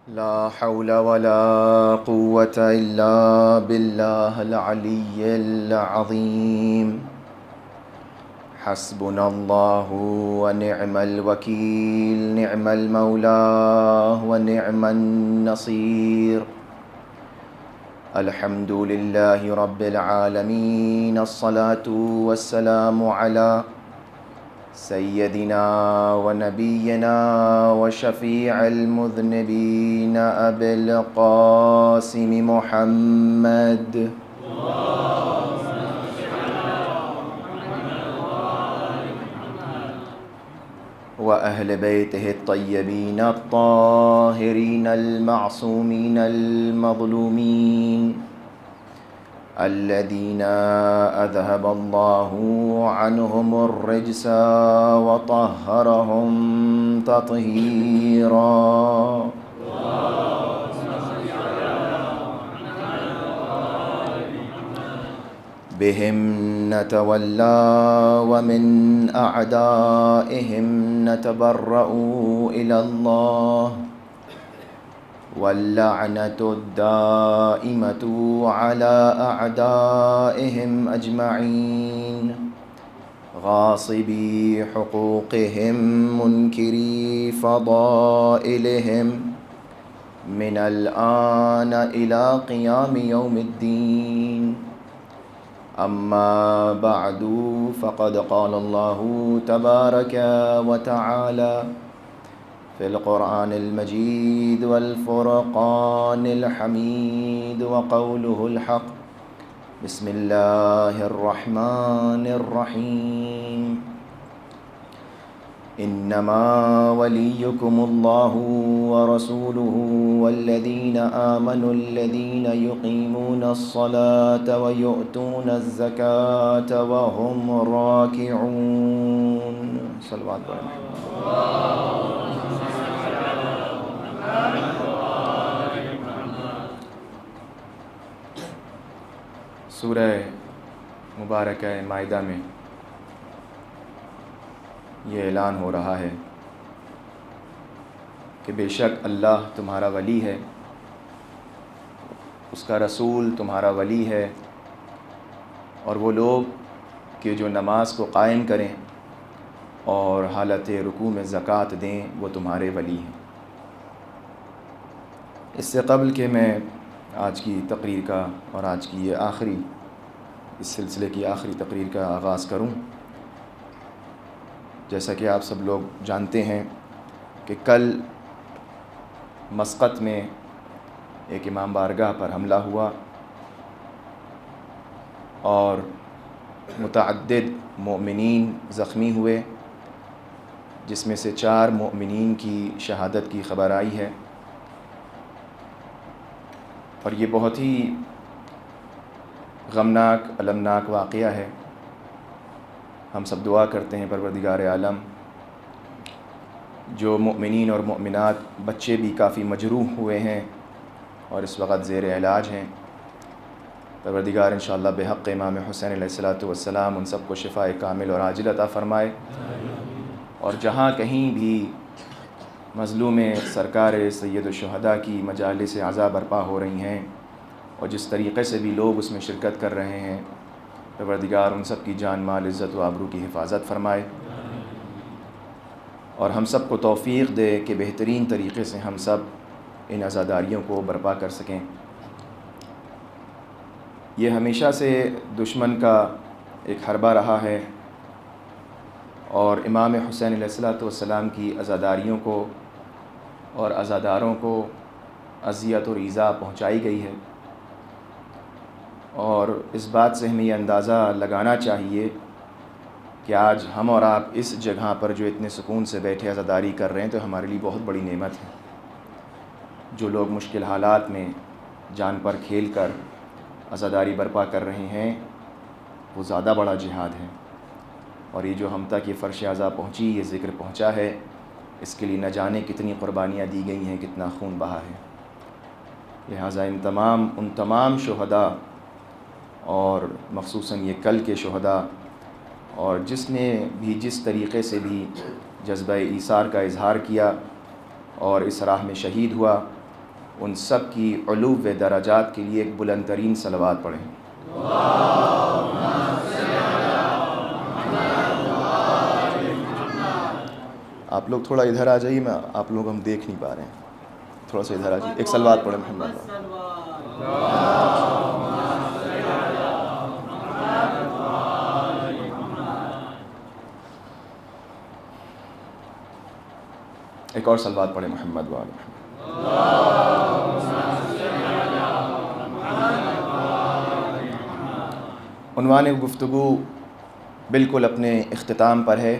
لا حول ولا قوة إلا بالله العلي العظيم. حسبنا الله ونعم الوكيل، نعم المولى ونعم النصير. الحمد لله رب العالمين، الصلاة والسلام على سيدنا ونبينا وشفيع المذنبين أبي القاسم محمد وأهل بيته الطيبين الطاهرين المعصومين المظلومين الذين أذهب الله عنهم الرجس وطهرهم تطهيرا. بهم نتولى ومن أعدائهم نتبرأ إلى الله، واللعنة الدائمة على أعدائهم أجمعين، غاصبي حقوقهم منكري فضائلهم، من الآن إلى قيام يوم الدين. أما بعد، فقد قال الله تبارك وتعالى في القرآن المجيد والفرقان الحميد وقوله الحق: بسم الله الرحمن الرحيم. إنما وليكم الله ورسوله والذين آمنوا الذين يقيمون الصلاة ويؤتون الزكاة وهم راكعون. صلوات سورہ مبارکہ مائدہ میں یہ اعلان ہو رہا ہے کہ بے شک اللہ تمہارا ولی ہے، اس کا رسول تمہارا ولی ہے، اور وہ لوگ کہ جو نماز کو قائم کریں اور حالت رکوع میں زکوٰۃ دیں وہ تمہارے ولی ہیں۔ اس سے قبل کہ میں آج کی تقریر کا اور آج کی یہ اس سلسلے کی آخری تقریر کا آغاز کروں، جیسا کہ آپ سب لوگ جانتے ہیں کہ کل مسقط میں ایک امام بارگاہ پر حملہ ہوا اور متعدد مومنین زخمی ہوئے، جس میں سے 4 مومنین کی شہادت کی خبر آئی ہے، اور یہ بہت ہی غمناک المناک واقعہ ہے۔ ہم سب دعا کرتے ہیں پروردگار عالم، جو مومنین اور مومنات بچے بھی کافی مجروح ہوئے ہیں اور اس وقت زیر علاج ہیں، پروردگار انشاءاللہ بحق امام حسین علیہ السلام ان سب کو شفاء کامل اور عاجل عطا فرمائے، اور جہاں کہیں بھی مظلوم سرکار سید الشہداء کی مجالس عزا برپا ہو رہی ہیں اور جس طریقے سے بھی لوگ اس میں شرکت کر رہے ہیں، پروردگار ان سب کی جان مال عزت و آبرو کی حفاظت فرمائے، اور ہم سب کو توفیق دے کہ بہترین طریقے سے ہم سب ان عزاداریوں کو برپا کر سکیں۔ یہ ہمیشہ سے دشمن کا ایک حربہ رہا ہے، اور امام حسین علیہ السلام کی عزاداریوں کو اور عزاداروں کو اذیت و ایذا پہنچائی گئی ہے، اور اس بات سے ہمیں یہ اندازہ لگانا چاہیے کہ آج ہم اور آپ اس جگہ پر جو اتنے سکون سے بیٹھے عزاداری کر رہے ہیں تو ہمارے لیے بہت بڑی نعمت ہے۔ جو لوگ مشکل حالات میں جان پر کھیل کر عزاداری برپا کر رہے ہیں وہ زیادہ بڑا جہاد ہے، اور یہ جو ہم تک یہ فرش عزا پہنچی، یہ ذکر پہنچا ہے، اس کے لیے نہ جانے کتنی قربانیاں دی گئی ہیں، کتنا خون بہا ہے۔ لہٰذا ان تمام شہداء اور مخصوصاً یہ کل کے شہداء، اور جس نے بھی جس طریقے سے بھی جذبہ ایثار کا اظہار کیا اور اس راہ میں شہید ہوا، ان سب کی علو و درجات کے لیے ایک بلند ترین صلوات پڑھیں۔ آپ لوگ تھوڑا ادھر آ جائیے، میں آپ لوگ ہم دیکھ نہیں پا رہے ہیں، تھوڑا سا ادھر آ جائیے، ایک صلوات پڑھیں محمد۔ ایک اور صلوات پڑھیں محمد وآل محمد۔ عنوان گفتگو بالکل اپنے اختتام پر ہے،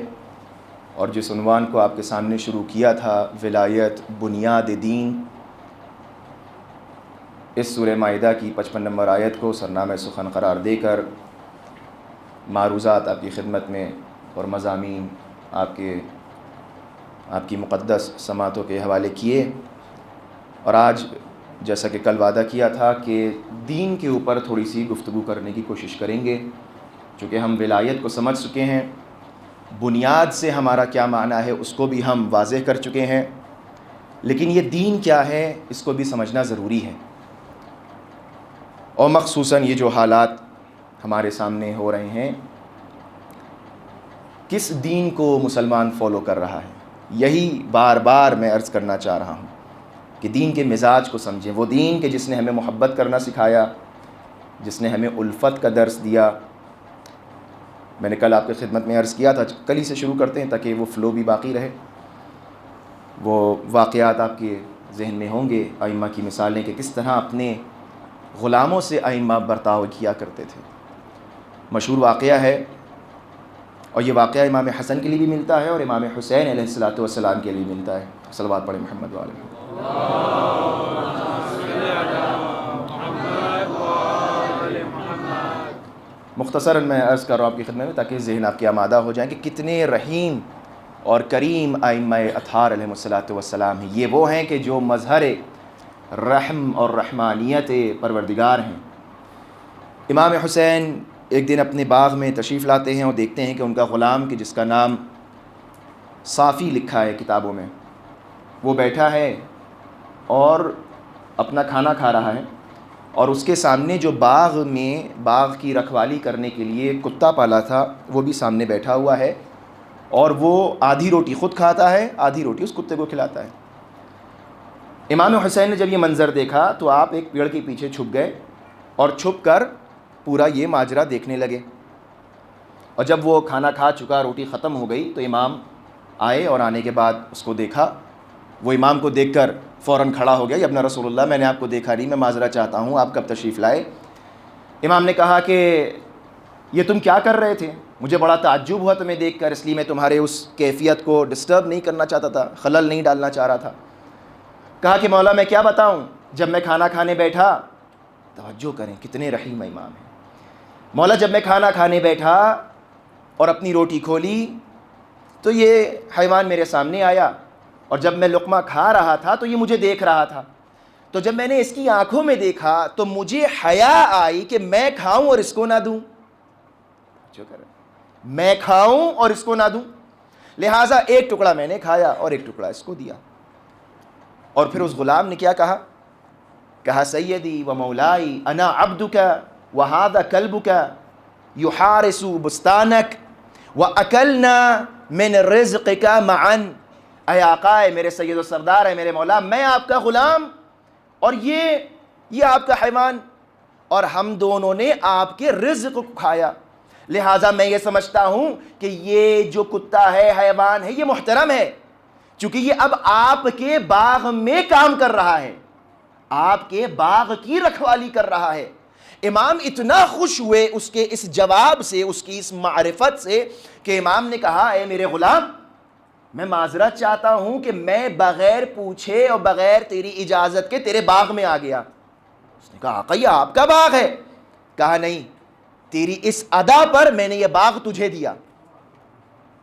اور جس عنوان کو آپ کے سامنے شروع کیا تھا، ولایت بنیاد دین، اس سورہ مائدہ کی 55 نمبر آیت کو سرنامہ سخن قرار دے کر معروضات آپ کی خدمت میں اور مضامین آپ کی مقدس سماعتوں کے حوالے کیے، اور آج جیسا کہ کل وعدہ کیا تھا کہ دین کے اوپر تھوڑی سی گفتگو کرنے کی کوشش کریں گے، چونکہ ہم ولایت کو سمجھ چکے ہیں، بنیاد سے ہمارا کیا معنی ہے اس کو بھی ہم واضح کر چکے ہیں، لیکن یہ دین کیا ہے اس کو بھی سمجھنا ضروری ہے، اور مخصوصاً یہ جو حالات ہمارے سامنے ہو رہے ہیں، کس دین کو مسلمان فالو کر رہا ہے، یہی بار بار میں عرض کرنا چاہ رہا ہوں کہ دین کے مزاج کو سمجھیں، وہ دین کہ جس نے ہمیں محبت کرنا سکھایا، جس نے ہمیں الفت کا درس دیا۔ میں نے کل آپ کی خدمت میں عرض کیا تھا، کل ہی سے شروع کرتے ہیں تاکہ وہ فلو بھی باقی رہے۔ وہ واقعات آپ کے ذہن میں ہوں گے، ائمہ کی مثالیں کہ کس طرح اپنے غلاموں سے ائمہ برتاؤ کیا کرتے تھے۔ مشہور واقعہ ہے، اور یہ واقعہ امام حسن کے لیے بھی ملتا ہے اور امام حسین علیہ السلام کے لیے ملتا ہے۔ صلوات پڑھیں محمد وآل محمد۔ مختصراً میں عرض کر رہا ہوں آپ کی خدمت میں تاکہ ذہن آپ کے آمادہ ہو جائیں کہ کتنے رحیم اور کریم ائمہ اطہار علیہ السلام ہیں۔ یہ وہ ہیں کہ جو مظہر رحم اور رحمانیت پروردگار ہیں۔ امام حسین ایک دن اپنے باغ میں تشریف لاتے ہیں اور دیکھتے ہیں کہ ان کا غلام کہ جس کا نام صافی لکھا ہے کتابوں میں، وہ بیٹھا ہے اور اپنا کھانا کھا رہا ہے، اور اس کے سامنے جو باغ کی رکھوالی کرنے کے لیے کتا پالا تھا وہ بھی سامنے بیٹھا ہوا ہے، اور وہ آدھی روٹی خود کھاتا ہے، آدھی روٹی اس کتے کو کھلاتا ہے۔ امام حسین نے جب یہ منظر دیکھا تو آپ ایک پیڑ کے پیچھے چھپ گئے اور چھپ کر پورا یہ ماجرا دیکھنے لگے، اور جب وہ کھانا کھا چکا، روٹی ختم ہو گئی، تو امام آئے اور آنے کے بعد اس کو دیکھا۔ وہ امام کو دیکھ کر فوراً کھڑا ہو گیا، یا ابن رسول اللہ میں نے آپ کو دیکھا نہیں، میں معذرت چاہتا ہوں، آپ کب تشریف لائے؟ امام نے کہا کہ یہ تم کیا کر رہے تھے؟ مجھے بڑا تعجب ہوا تمہیں دیکھ کر، اس لیے میں تمہارے اس کیفیت کو ڈسٹرب نہیں کرنا چاہتا تھا، خلل نہیں ڈالنا چاہ رہا تھا۔ کہا کہ مولا میں کیا بتاؤں، جب میں کھانا کھانے بیٹھا، توجہ کریں کتنے رحیم امام ہیں، مولا جب میں کھانا کھانے بیٹھا اور اپنی روٹی کھولی تو یہ حیوان میرے سامنے آیا، اور جب میں لقمہ کھا رہا تھا تو یہ مجھے دیکھ رہا تھا، تو جب میں نے اس کی آنکھوں میں دیکھا تو مجھے حیا آئی کہ میں کھاؤں اور اس کو نہ دوں، جو کریں میں کھاؤں اور اس کو نہ دوں، لہٰذا ایک ٹکڑا میں نے کھایا اور ایک ٹکڑا اس کو دیا۔ اور پھر اس غلام نے کیا کہا سیدی و مولائی انا عبدک وہذا کلبک یحارس بستانک واکلنا من رزقک معا، اے آقا، میرے سید و سردار ہے، میرے مولا، میں آپ کا غلام اور یہ آپ کا حیوان، اور ہم دونوں نے آپ کے رزق کو کھایا، لہٰذا میں یہ سمجھتا ہوں کہ یہ جو کتا ہے، حیوان ہے، یہ محترم ہے، چونکہ یہ اب آپ کے باغ میں کام کر رہا ہے، آپ کے باغ کی رکھوالی کر رہا ہے۔ امام اتنا خوش ہوئے اس کے اس جواب سے، اس کی اس معرفت سے، کہ امام نے کہا اے میرے غلام، میں معذرت چاہتا ہوں کہ میں بغیر پوچھے اور بغیر تیری اجازت کے تیرے باغ میں آ گیا۔ اس نے کہا آقا یہ آپ کا باغ ہے؟ کہا نہیں، تیری اس ادا پر میں نے یہ باغ تجھے دیا۔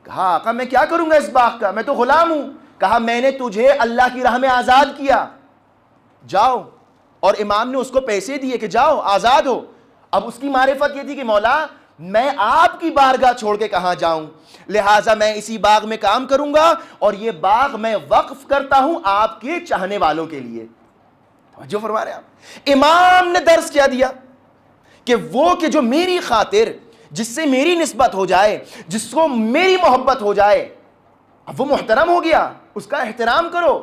کہا آقا میں کیا کروں گا اس باغ کا، میں تو غلام ہوں۔ کہا میں نے تجھے اللہ کی راہ میں آزاد کیا، جاؤ، اور امام نے اس کو پیسے دیے کہ جاؤ آزاد ہو۔ اب اس کی معرفت یہ تھی کہ مولا میں آپ کی بارگاہ چھوڑ کے کہاں جاؤں، لہٰذا میں اسی باغ میں کام کروں گا، اور یہ باغ میں وقف کرتا ہوں آپ کے چاہنے والوں کے لیے۔ جو فرما رہے ہیں آپ، امام نے درس کیا دیا کہ وہ کہ جو میری خاطر، جس سے میری نسبت ہو جائے، جس کو میری محبت ہو جائے، اب وہ محترم ہو گیا، اس کا احترام کرو.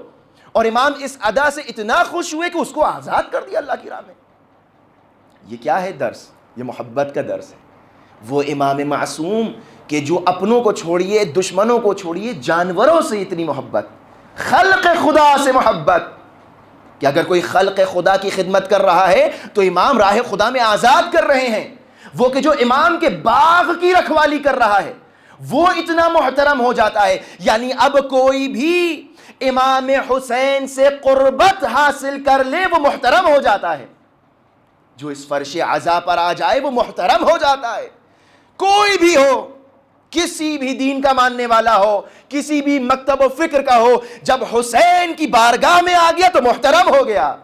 اور امام اس ادا سے اتنا خوش ہوئے کہ اس کو آزاد کر دیا اللہ کی راہ میں. یہ کیا ہے درس؟ یہ محبت کا درس ہے. وہ امام معصوم کہ جو اپنوں کو چھوڑیے، دشمنوں کو چھوڑیے، جانوروں سے اتنی محبت، خلق خدا سے محبت، کہ اگر کوئی خلق خدا کی خدمت کر رہا ہے تو امام راہ خدا میں آزاد کر رہے ہیں. وہ کہ جو امام کے باغ کی رکھوالی کر رہا ہے وہ اتنا محترم ہو جاتا ہے. یعنی اب کوئی بھی امام حسین سے قربت حاصل کر لے وہ محترم ہو جاتا ہے. جو اس فرش عزا پر آ جائے وہ محترم ہو جاتا ہے. کوئی بھی ہو، کسی بھی دین کا ماننے والا ہو، کسی بھی مکتب و فکر کا ہو، جب حسین کی بارگاہ میں آ گیا تو محترم ہو گیا،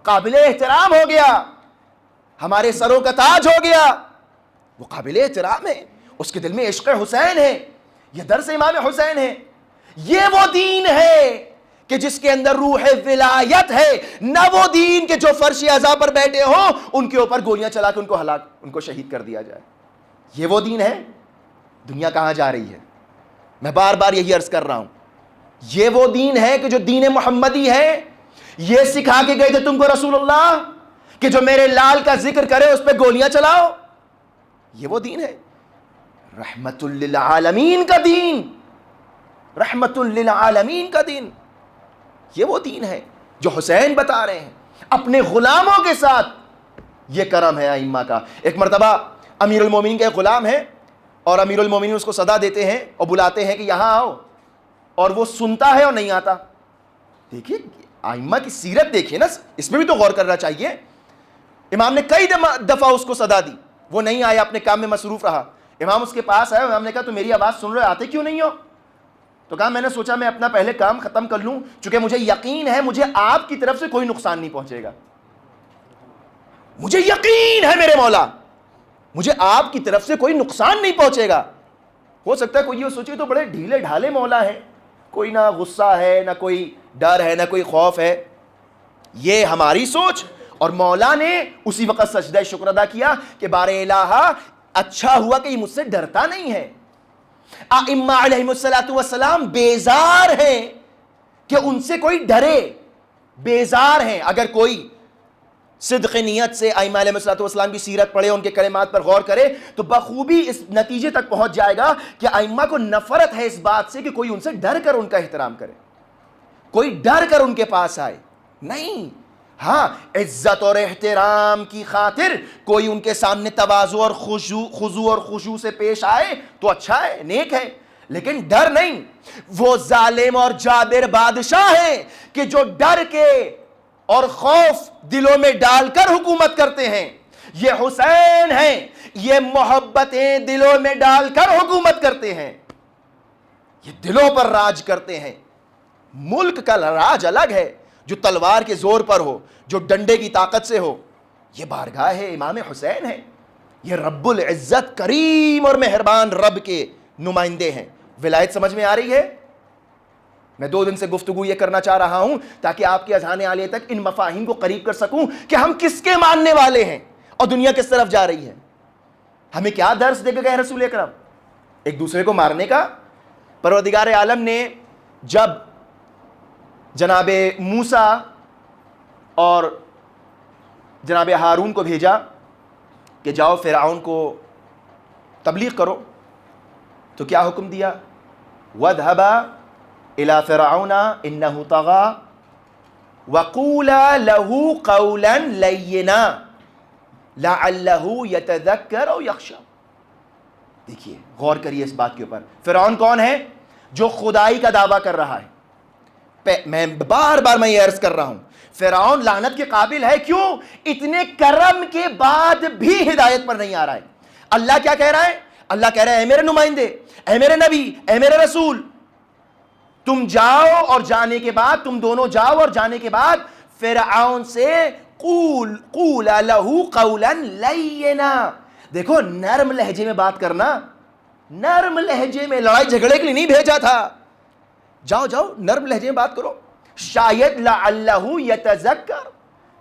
قابل احترام ہو گیا، ہمارے سروں کا تاج ہو گیا. وہ قابل احترام ہے، اس کے دل میں عشق حسین ہے. یہ درس امام حسین ہے. یہ وہ دین ہے کہ جس کے اندر روح ولایت ہے، نہ وہ دین کہ جو فرش عزا پر بیٹھے ہوں ان کے اوپر گولیاں چلا کے ان کو شہید کر دیا جائے. یہ وہ دین ہے. دنیا کہاں جا رہی ہے؟ میں بار بار یہی عرض کر رہا ہوں، یہ وہ دین ہے کہ جو دین محمدی ہے. یہ سکھا کے گئے تھے تم کو رسول اللہ کہ جو میرے لال کا ذکر کرے اس پہ گولیاں چلاؤ. یہ وہ دین ہے، رحمت للعالمین کا دین، رحمت للعالمین کا دین. یہ وہ دین ہے جو حسین بتا رہے ہیں اپنے غلاموں کے ساتھ. یہ کرم ہے ائمہ کا. ایک مرتبہ امیر المومنین کا ایک غلام ہے اور امیر المومنین اس کو صدا دیتے ہیں اور بلاتے ہیں کہ یہاں آؤ، اور وہ سنتا ہے اور نہیں آتا. دیکھیے ائمہ کی سیرت دیکھیے نا، اس میں بھی تو غور کرنا چاہیے. امام نے کئی دفعہ اس کو صدا دی، وہ نہیں آیا، اپنے کام میں مصروف رہا. امام اس کے پاس آئے، امام نے کہا تو میری آواز سن رہے، آتے کیوں نہیں ہو؟ تو کہا میں نے سوچا میں اپنا پہلے کام ختم کر لوں، چونکہ مجھے یقین ہے مجھے آپ کی طرف سے کوئی نقصان نہیں پہنچے گا. مجھے یقین ہے میرے مولا، مجھے آپ کی طرف سے کوئی نقصان نہیں پہنچے گا. ہو سکتا ہے کوئی یہ سوچے تو بڑے ڈھیلے ڈھالے مولا ہیں، کوئی نہ غصہ ہے، نہ کوئی ڈر ہے، نہ کوئی خوف ہے. یہ ہماری سوچ. اور مولا نے اسی وقت سجدہ شکر ادا کیا کہ بار الہ اچھا ہوا کہ یہ مجھ سے ڈرتا نہیں ہے. ائمہ علیہم السلام بیزار ہیں کہ ان سے کوئی ڈرے، بیزار ہیں. اگر کوئی صدق نیت سے ائمہ علیہم السلام کی سیرت پڑھے، ان کے کلمات پر غور کرے تو بخوبی اس نتیجے تک پہنچ جائے گا کہ ائمہ کو نفرت ہے اس بات سے کہ کوئی ان سے ڈر کر ان کا احترام کرے، کوئی ڈر کر ان کے پاس آئے. نہیں، ہاں عزت اور احترام کی خاطر کوئی ان کے سامنے تواضع اور خضوع اور خشوع سے پیش آئے تو اچھا ہے، نیک ہے، لیکن ڈر نہیں. وہ ظالم اور جابر بادشاہ ہیں کہ جو ڈر کے اور خوف دلوں میں ڈال کر حکومت کرتے ہیں. یہ حسین ہیں، یہ محبتیں دلوں میں ڈال کر حکومت کرتے ہیں، یہ دلوں پر راج کرتے ہیں. ملک کا راج الگ ہے، جو تلوار کے زور پر ہو، جو ڈنڈے کی طاقت سے ہو. یہ بارگاہ ہے امام حسین ہے. یہ رب العزت کریم اور مہربان رب کے نمائندے ہیں. ولایت سمجھ میں آ رہی ہے؟ میں 2 دن سے گفتگو یہ کرنا چاہ رہا ہوں تاکہ آپ کی اذہان عالیہ تک ان مفاہیم کو قریب کر سکوں کہ ہم کس کے ماننے والے ہیں اور دنیا کس طرف جا رہی ہے. ہمیں کیا درس دے کے گئے رسول اکرم؟ ایک دوسرے کو مارنے کا. پروردگار عالم نے جب جناب موسیٰ اور جناب ہارون کو بھیجا کہ جاؤ فرعون کو تبلیغ کرو، تو کیا حکم دیا؟ وَاذْهَبَا إِلَى فِرْعَوْنَ إِنَّهُ طَغَىٰ وَقُولَا لَهُ قَوْلًا لَيِّنًا لَعَلَّهُ يَتَذَكَّرُ أَوْ يَخْشَىٰ. دیکھیے غور کریے اس بات کے اوپر. فرعون کون ہے؟ جو خدائی کا دعویٰ کر رہا ہے. میں بار بار میں یہ عرض کر رہا ہوں، فرعون لعنت کے قابل ہے. کیوں؟ اتنے کرم کے بعد بھی ہدایت پر نہیں آ رہا ہے. اللہ کیا کہہ رہا ہے؟ اللہ کہہ رہا ہے اے میرے نمائندے، اے میرے نبی، اے میرے رسول، تم جاؤ، اور جانے کے بعد تم دونوں جاؤ اور جانے کے بعد فرعون سے قول لہ قولا لینا. دیکھو نرم لہجے میں بات کرنا، نرم لہجے میں. لڑائی جھگڑے کے لیے نہیں بھیجا تھا. جاؤ جاؤ نرم لہجے میں بات کرو. شاید لعلہ یتذکر،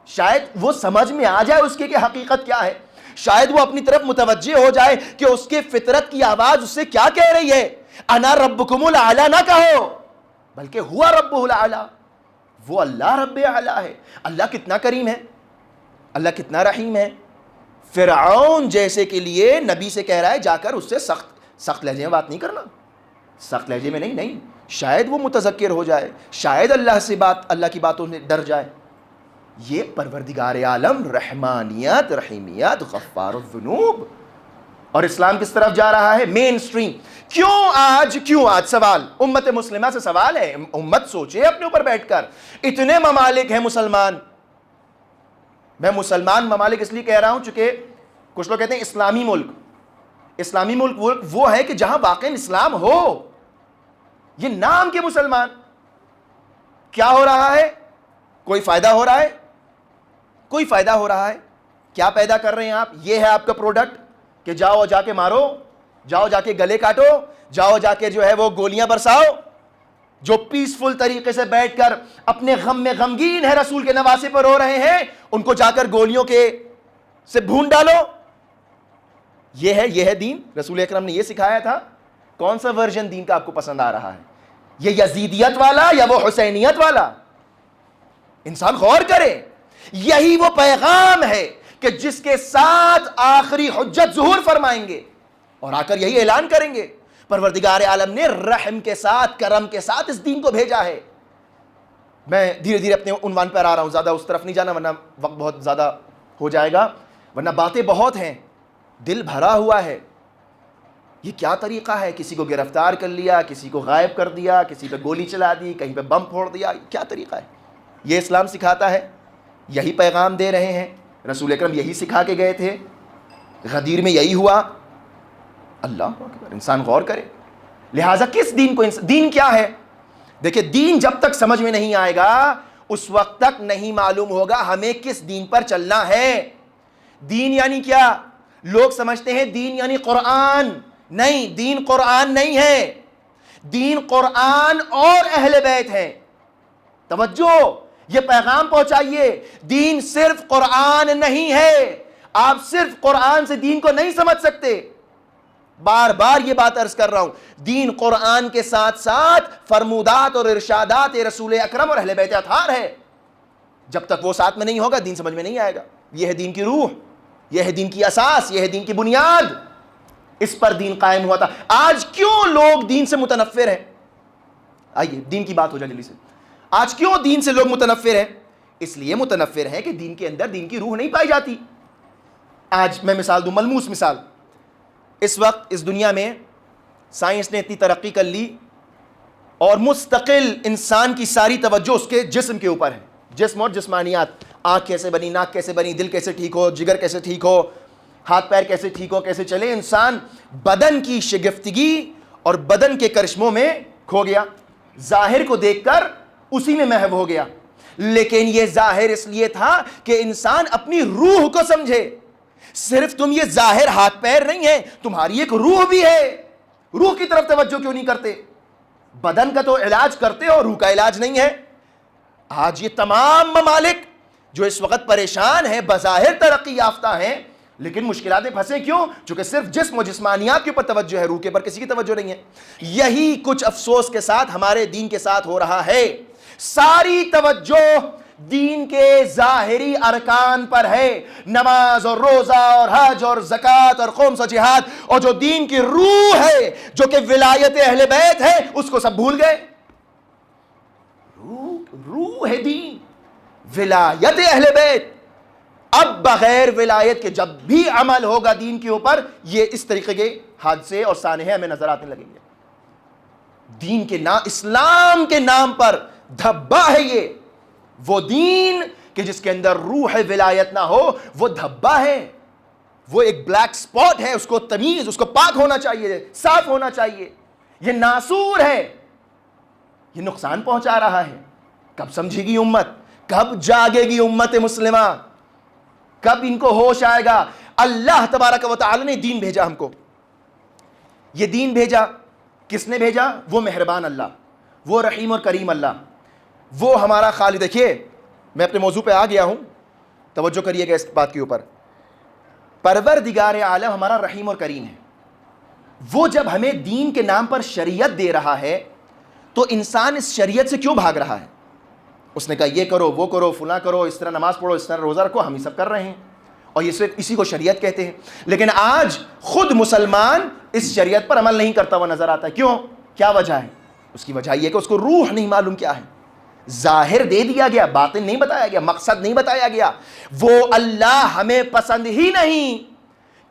شاید وہ سمجھ میں آ جائے اس کے کہ حقیقت کیا ہے، شاید وہ اپنی طرف متوجہ ہو جائے کہ اس کے فطرت کی آواز اس سے کیا کہہ رہی ہے. انا ربکم الاعلی نہ کہو بلکہ ہوا ربہ الاعلی، وہ اللہ رب اعلیٰ ہے. اللہ کتنا کریم ہے، اللہ کتنا رحیم ہے. فرعون جیسے کے لیے نبی سے کہہ رہا ہے جا کر اس سے سخت لہجے میں بات نہیں کرنا، سخت لہجے میں نہیں، شاید وہ متذکر ہو جائے، شاید اللہ کی باتوں سے ڈر جائے. یہ پروردگار عالم رحمانیت، رحیمیت، غفار الذنوب. اور اسلام کس طرف جا رہا ہے؟ مین سٹریم. کیوں آج سوال امت مسلمہ سے سوال ہے. امت سوچے اپنے اوپر بیٹھ کر، اتنے ممالک ہیں مسلمان. میں مسلمان ممالک اس لیے کہہ رہا ہوں چونکہ کچھ لوگ کہتے ہیں اسلامی ملک وہ ہے کہ جہاں واقع اسلام ہو. یہ نام کے مسلمان. کیا ہو رہا ہے؟ کوئی فائدہ ہو رہا ہے؟ کوئی فائدہ ہو رہا ہے؟ کیا پیدا کر رہے ہیں آپ؟ یہ ہے آپ کا پروڈکٹ کہ جاؤ جا کے مارو، جاؤ جا کے گلے کاٹو، جاؤ جا کے جو ہے وہ گولیاں برساؤ. جو پیسفل طریقے سے بیٹھ کر اپنے غم میں غمگین ہے، رسول کے نواسے پر رو رہے ہیں، ان کو جا کر گولیوں کے سے بھون ڈالو. یہ ہے دین. رسول اکرم نے یہ سکھایا تھا. کون سا ورژن دین کا آپ کو پسند آ رہا ہے؟ یہ یزیدیت والا یا وہ حسینیت والا؟ انسان غور کرے. یہی وہ پیغام ہے کہ جس کے ساتھ آخری حجت ظہور فرمائیں گے اور آ کر یہی اعلان کریں گے. پروردگار عالم نے رحم کے ساتھ، کرم کے ساتھ اس دین کو بھیجا ہے. میں دھیرے دھیرے اپنے عنوان پر آ رہا ہوں، زیادہ اس طرف نہیں جانا ورنہ وقت بہت زیادہ ہو جائے گا، ورنہ باتیں بہت ہیں. دل بھرا ہوا ہے. یہ کیا طریقہ ہے؟ کسی کو گرفتار کر لیا، کسی کو غائب کر دیا، کسی پہ گولی چلا دی، کہیں پہ بم پھوڑ دیا. کیا طریقہ ہے؟ یہ اسلام سکھاتا ہے؟ یہی پیغام دے رہے ہیں. رسول اکرم یہی سکھا کے گئے تھے. غدیر میں یہی ہوا. اللہ اکبر. انسان غور کرے. لہٰذا کس دین کو دین کیا ہے؟ دیکھیں، دین جب تک سمجھ میں نہیں آئے گا اس وقت تک نہیں معلوم ہوگا ہمیں کس دین پر چلنا ہے. دین یعنی کیا؟ لوگ سمجھتے ہیں دین یعنی قرآن. نہیں، دین قرآن نہیں ہے. دین قرآن اور اہل بیت ہے. توجہ، یہ پیغام پہنچائیے. دین صرف قرآن نہیں ہے. آپ صرف قرآن سے دین کو نہیں سمجھ سکتے. بار بار یہ بات عرض کر رہا ہوں. دین قرآن کے ساتھ ساتھ فرمودات اور ارشادات رسول اکرم اور اہل بیت اطہار ہے. جب تک وہ ساتھ میں نہیں ہوگا دین سمجھ میں نہیں آئے گا. یہ ہے دین کی روح، یہ ہے دین کی اساس، یہ ہے دین کی بنیاد. اس پر دین قائم ہوا تھا. آج کیوں لوگ دین سے متنفر ہیں؟ آئیے دین کی بات ہو جائے جلدی سے. آج کیوں دین سے لوگ متنفر ہیں؟ اس لیے متنفر ہیں کہ دین کے اندر دین کی روح نہیں پائی جاتی. آج میں مثال دوں، ملموس مثال. اس وقت اس دنیا میں سائنس نے اتنی ترقی کر لی اور مستقل انسان کی ساری توجہ اس کے جسم کے اوپر ہے. جسم اور جسمانیات. آنکھ کیسے بنی، ناک کیسے بنی، دل کیسے ٹھیک ہو، جگر کیسے ٹھیک ہو، ہاتھ پیر کیسے ٹھیک ہو، کیسے چلے. انسان بدن کی شگفتگی اور بدن کے کرشموں میں کھو گیا. ظاہر کو دیکھ کر اسی میں محو ہو گیا. لیکن یہ ظاہر اس لیے تھا کہ انسان اپنی روح کو سمجھے. صرف تم یہ ظاہر ہاتھ پیر نہیں ہے، تمہاری ایک روح بھی ہے. روح کی طرف توجہ کیوں نہیں کرتے؟ بدن کا تو علاج کرتے ہو، روح کا علاج نہیں ہے. آج یہ تمام ممالک جو اس وقت پریشان ہیں، بظاہر ترقی یافتہ ہیں، لیکن مشکلات پھنسے کیوں؟ چونکہ صرف جسم و جسمانیات کے اوپر توجہ ہے، روح کے اوپر کسی کی توجہ نہیں ہے. یہی کچھ افسوس کے ساتھ ہمارے دین کے ساتھ ہو رہا ہے. ساری توجہ دین کے ظاہری ارکان پر ہے، نماز اور روزہ اور حج اور زکوٰۃ اور خمس و جہاد، اور جو دین کی روح ہے جو کہ ولایت اہل بیت ہے اس کو سب بھول گئے. روح ہے دین، ولایت اہل بیت. اب بغیر ولایت کے جب بھی عمل ہوگا دین کے اوپر، یہ اس طریقے کے حادثے اور سانحے ہمیں نظر آنے لگیں گے. دین کے نام، اسلام کے نام پر دھبا ہے یہ. وہ دین کہ جس کے اندر روح ولایت نہ ہو وہ دھبا ہے، وہ ایک بلیک سپاٹ ہے. اس کو تمیز، اس کو پاک ہونا چاہیے، صاف ہونا چاہیے. یہ ناسور ہے، یہ نقصان پہنچا رہا ہے. کب سمجھے گی امت؟ کب جاگے گی امت مسلمہ؟ کب ان کو ہوش آئے گا؟ اللہ تبارک و تعالی نے دین بھیجا ہم کو. یہ دین بھیجا، کس نے بھیجا؟ وہ مہربان اللہ، وہ رحیم اور کریم اللہ. وہ ہمارا خالق. دیکھیے میں اپنے موضوع پہ آ گیا ہوں, توجہ کریے گا اس بات کے اوپر. پروردگار عالم ہمارا رحیم اور کریم ہے. وہ جب ہمیں دین کے نام پر شریعت دے رہا ہے تو انسان اس شریعت سے کیوں بھاگ رہا ہے؟ اس نے کہا یہ کرو وہ کرو فلاں کرو, اس طرح نماز پڑھو, اس طرح روزہ رکھو, ہم یہ سب کر رہے ہیں اور یہ صرف اسی کو شریعت کہتے ہیں. لیکن آج خود مسلمان اس شریعت پر عمل نہیں کرتا ہوا نظر آتا ہے. کیوں؟ کیا وجہ ہے؟ اس کی وجہ یہ کہ اس کو روح نہیں معلوم کیا ہے. ظاہر دے دیا گیا, باطن نہیں بتایا گیا, مقصد نہیں بتایا گیا. وہ اللہ ہمیں پسند ہی نہیں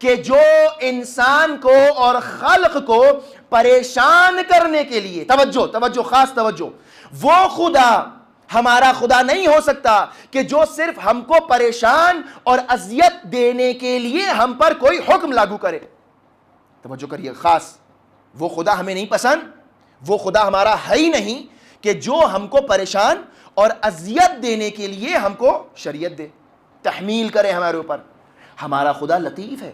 کہ جو انسان کو اور خلق کو پریشان کرنے کے لیے, توجہ خاص توجہ, وہ خدا ہمارا خدا نہیں ہو سکتا کہ جو صرف ہم کو پریشان اور اذیت دینے کے لیے ہم پر کوئی حکم لاگو کرے. توجہ کریے خاص, وہ خدا ہمیں نہیں پسند, وہ خدا ہمارا ہے ہی نہیں کہ جو ہم کو پریشان اور اذیت دینے کے لیے ہم کو شریعت دے, تحمیل کرے ہمارے اوپر. ہمارا خدا لطیف ہے,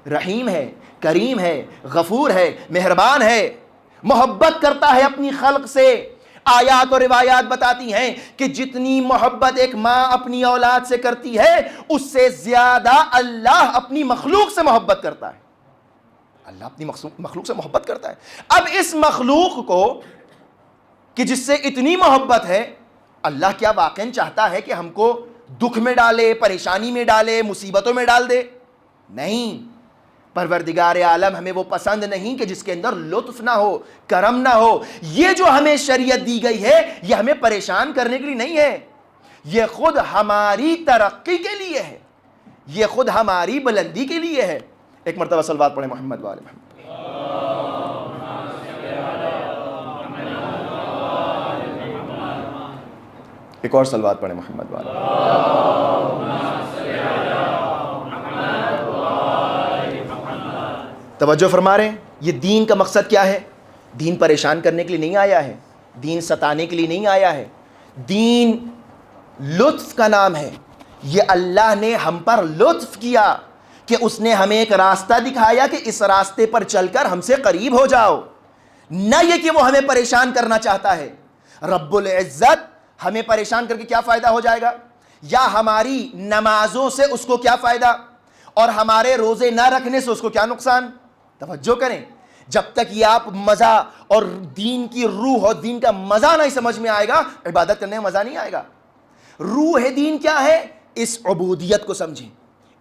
رحیم ہے, کریم ہے, غفور ہے, مہربان ہے, محبت کرتا ہے اپنی خلق سے. آیات اور روایات بتاتی ہیں کہ جتنی محبت ایک ماں اپنی اولاد سے کرتی ہے اس سے زیادہ اللہ اپنی مخلوق سے محبت کرتا ہے. اللہ اپنی مخلوق سے محبت کرتا ہے. اب اس مخلوق کو کہ جس سے اتنی محبت ہے, اللہ کیا واقعاً چاہتا ہے کہ ہم کو دکھ میں ڈالے, پریشانی میں ڈالے, مصیبتوں میں ڈال دے؟ نہیں. پروردگار عالم ہمیں وہ پسند نہیں کہ جس کے اندر لطف نہ ہو, کرم نہ ہو. یہ جو ہمیں شریعت دی گئی ہے یہ ہمیں پریشان کرنے کے لیے نہیں ہے, یہ خود ہماری ترقی کے لیے ہے, یہ خود ہماری بلندی کے لیے ہے. ایک مرتبہ صلوات پڑھیں محمد وآل محمد. ایک اور صلوات پڑھیں محمد وآل محمد. توجہ فرما رہے ہیں. یہ دین کا مقصد کیا ہے؟ دین پریشان کرنے کے لیے نہیں آیا ہے, دین ستانے کے لیے نہیں آیا ہے. دین لطف کا نام ہے. یہ اللہ نے ہم پر لطف کیا کہ اس نے ہمیں ایک راستہ دکھایا کہ اس راستے پر چل کر ہم سے قریب ہو جاؤ, نہ یہ کہ وہ ہمیں پریشان کرنا چاہتا ہے. رب العزت ہمیں پریشان کر کے کیا فائدہ ہو جائے گا؟ یا ہماری نمازوں سے اس کو کیا فائدہ, اور ہمارے روزے نہ رکھنے سے اس کو کیا نقصان؟ توجہ کریں. جب تک یہ آپ مزہ اور دین کی روح اور دین کا مزہ نہیں سمجھ میں آئے گا, عبادت کرنے میں مزہ نہیں آئے گا. روح دین کیا ہے؟ اس عبودیت کو سمجھیں,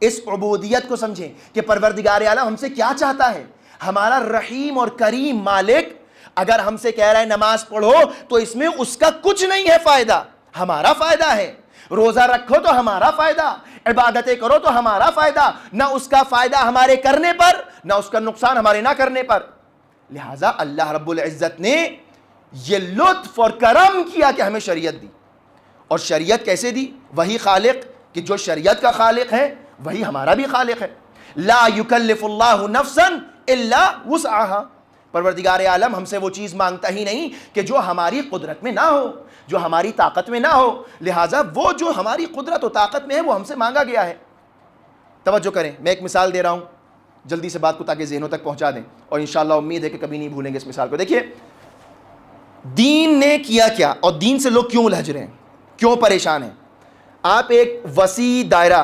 اس عبودیت کو سمجھیں کہ پروردگار عالم ہم سے کیا چاہتا ہے. ہمارا رحیم اور کریم مالک اگر ہم سے کہہ رہا ہے نماز پڑھو تو اس میں اس کا کچھ نہیں ہے فائدہ, ہمارا فائدہ ہے. روزہ رکھو تو ہمارا فائدہ, عبادتیں کرو تو ہمارا فائدہ, نہ اس کا فائدہ ہمارے کرنے پر نہ اس کا نقصان ہمارے نہ کرنے پر. لہٰذا اللہ رب العزت نے یہ لطف اور کرم کیا کہ ہمیں شریعت دی. اور شریعت کیسے دی؟ وہی خالق کہ جو شریعت کا خالق ہے وہی ہمارا بھی خالق ہے. لا یکلف اللہ نفسا الا وسعها. پروردگار عالم ہم سے وہ چیز مانگتا ہی نہیں کہ جو ہماری قدرت میں نہ ہو, جو ہماری طاقت میں نہ ہو. لہٰذا وہ جو ہماری قدرت و طاقت میں ہے وہ ہم سے مانگا گیا ہے. توجہ کریں, میں ایک مثال دے رہا ہوں جلدی سے بات کو تاکہ ذہنوں تک پہنچا دیں, اور انشاءاللہ امید ہے کہ کبھی نہیں بھولیں گے اس مثال کو. دیکھیے دین نے کیا کیا اور دین سے لوگ کیوں الجھ رہے ہیں, کیوں پریشان ہیں. آپ ایک وسیع دائرہ,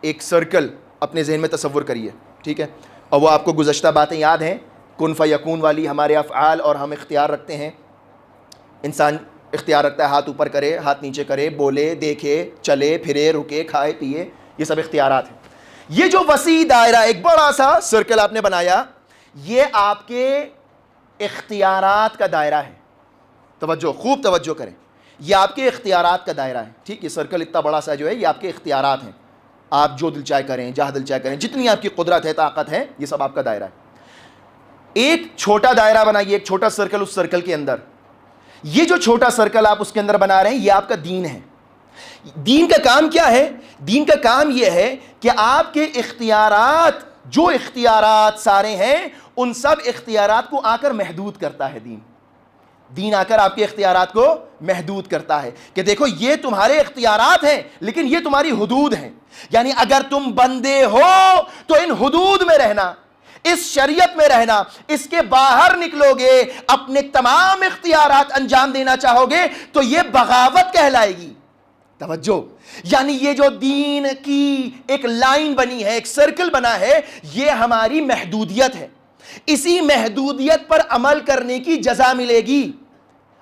ایک سرکل اپنے ذہن میں تصور کریے, ٹھیک ہے, اور وہ آپ کو گزشتہ باتیں یاد ہیں کن فیکون والی, ہمارے افعال اور ہم اختیار رکھتے ہیں. انسان اختیار رکھتا ہے ہاتھ اوپر کرے, ہاتھ نیچے کرے, بولے, دیکھے, چلے پھرے, رکے, کھائے پیے, یہ سب اختیارات ہیں. یہ جو وسیع دائرہ ایک بڑا سا سرکل آپ نے بنایا, یہ آپ کے اختیارات کا دائرہ ہے. توجہ, خوب توجہ کریں, یہ آپ کے اختیارات کا دائرہ ہے. ٹھیک, یہ سرکل اتنا بڑا سا جو ہے یہ آپ کے اختیارات ہیں. آپ جو دل چاہے کریں, جہاں دل چاہے کریں, جتنی آپ کی قدرت ہے, طاقت ہے, یہ سب آپ کا دائرہ ہے. ایک چھوٹا دائرہ بنائیے, ایک چھوٹا سرکل, اس سرکل کے اندر یہ جو چھوٹا سرکل آپ اس کے اندر بنا رہے ہیں یہ آپ کا دین ہے. دین کا کام کیا ہے؟ دین کا کام یہ ہے کہ آپ کے اختیارات, جو اختیارات سارے ہیں ان سب اختیارات کو آ کر محدود کرتا ہے. دین آ کر آپ کے اختیارات کو محدود کرتا ہے کہ دیکھو یہ تمہارے اختیارات ہیں لیکن یہ تمہاری حدود ہیں. یعنی اگر تم بندے ہو تو ان حدود میں رہنا, اس شریعت میں رہنا، اس کے باہر نکلو گے، اپنے تمام اختیارات انجام دینا چاہو گے تو یہ بغاوت کہلائے گی۔ توجہ، یعنی یہ جو دین کی ایک لائن بنی ہے، ایک سرکل بنا ہے، یہ ہماری محدودیت ہے، اسی محدودیت پر عمل کرنے کی جزا ملے گی۔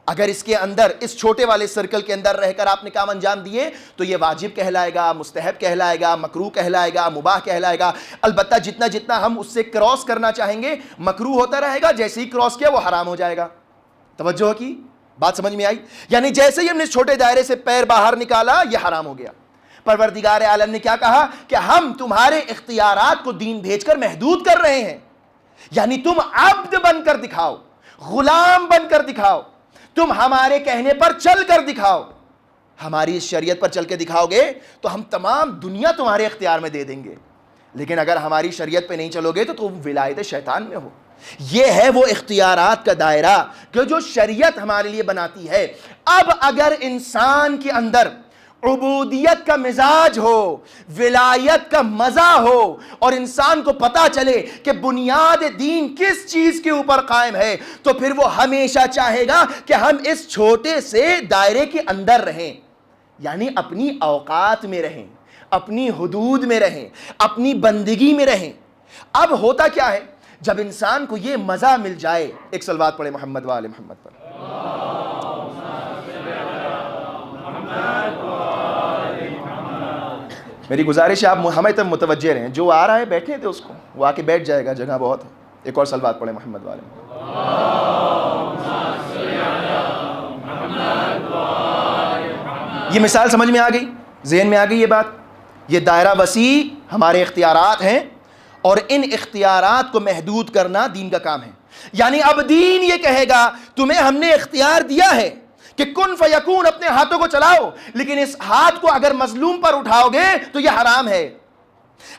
اگر اس کے اندر، اس چھوٹے والے سرکل کے اندر رہ کر آپ نے کام انجام دیے تو یہ واجب کہلائے گا، مستحب کہلائے گا، مکروہ کہلائے گا، مباح کہلائے گا۔ البتہ جتنا جتنا ہم اس سے کراس کرنا چاہیں گے مکروہ ہوتا رہے گا، جیسے ہی کراس کیا وہ حرام ہو جائے گا۔ توجہ کی بات سمجھ میں آئی؟ یعنی جیسے ہی ہم نے چھوٹے دائرے سے پیر باہر نکالا یہ حرام ہو گیا۔ پروردگار عالم نے کیا کہا کہ ہم تمہارے اختیارات کو دین بھیج کر محدود کر رہے ہیں، یعنی تم عبد بن کر دکھاؤ، غلام بن کر دکھاؤ، تم ہمارے کہنے پر چل کر دکھاؤ۔ ہماری اس شریعت پر چل کے دکھاؤ گے تو ہم تمام دنیا تمہارے اختیار میں دے دیں گے، لیکن اگر ہماری شریعت پہ نہیں چلو گے تو تم ولایت شیطان میں ہو۔ یہ ہے وہ اختیارات کا دائرہ کہ جو شریعت ہمارے لیے بناتی ہے۔ اب اگر انسان کے اندر عبودیت کا مزاج ہو، ولایت کا مزہ ہو، اور انسان کو پتا چلے کہ بنیاد دین کس چیز کے اوپر قائم ہے، تو پھر وہ ہمیشہ چاہے گا کہ ہم اس چھوٹے سے دائرے کے اندر رہیں، یعنی اپنی اوقات میں رہیں، اپنی حدود میں رہیں، اپنی بندگی میں رہیں۔ اب ہوتا کیا ہے جب انسان کو یہ مزہ مل جائے، ایک صلوات پڑھے محمد و آل محمد پر۔ میری گزارش ہے آپ ہمیں تب متوجہ رہیں، جو آ رہا ہے بیٹھنے دے اس کو، وہ آ کے بیٹھ جائے گا، جگہ بہت ہے۔ ایک اور صلوات پڑھے محمد و آل محمد۔ یہ مثال سمجھ میں آ گئی، ذہن میں آ گئی یہ بات؟ یہ دائرہ وسیع ہمارے اختیارات ہیں، اور ان اختیارات کو محدود کرنا دین کا کام ہے۔ یعنی اب دین یہ کہے گا تمہیں ہم نے اختیار دیا ہے کہ کن فیکون، اپنے ہاتھوں کو چلاؤ، لیکن اس ہاتھ کو اگر مظلوم پر اٹھاؤ گے تو یہ حرام ہے۔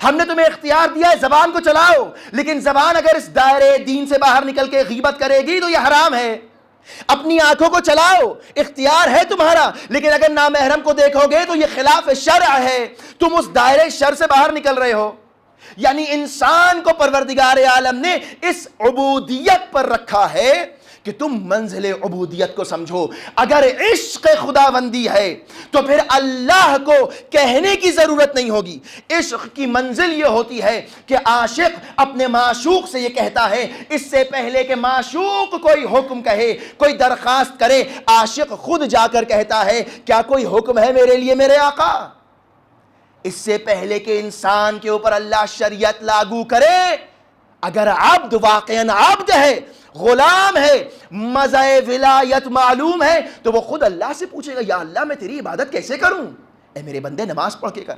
ہم نے تمہیں اختیار دیا ہے زبان کو چلاؤ، لیکن زبان اگر اس دائرے دین سے باہر نکل کے غیبت کرے گی تو یہ حرام ہے۔ اپنی آنکھوں کو چلاؤ، اختیار ہے تمہارا، لیکن اگر نامحرم کو دیکھو گے تو یہ خلاف شرع ہے، تم اس دائرے شر سے باہر نکل رہے ہو۔ یعنی انسان کو پروردگار عالم نے اس عبودیت پر رکھا ہے کہ تم منزل عبودیت کو سمجھو۔ اگر عشق خداوندی ہے تو پھر اللہ کو کہنے کی ضرورت نہیں ہوگی۔ عشق کی منزل یہ ہوتی ہے کہ عاشق اپنے معشوق سے یہ کہتا ہے، اس سے پہلے کہ معشوق کوئی حکم کہے، کوئی درخواست کرے، عاشق خود جا کر کہتا ہے کیا کوئی حکم ہے میرے لیے میرے آقا؟ اس سے پہلے کہ انسان کے اوپر اللہ شریعت لاگو کرے، اگر عبد واقعاً عبد ہے، غلام ہے، مزہ ولایت معلوم ہے، تو وہ خود اللہ سے پوچھے گا، یا اللہ میں تیری عبادت کیسے کروں؟ اے میرے بندے نماز پڑھ کے کر۔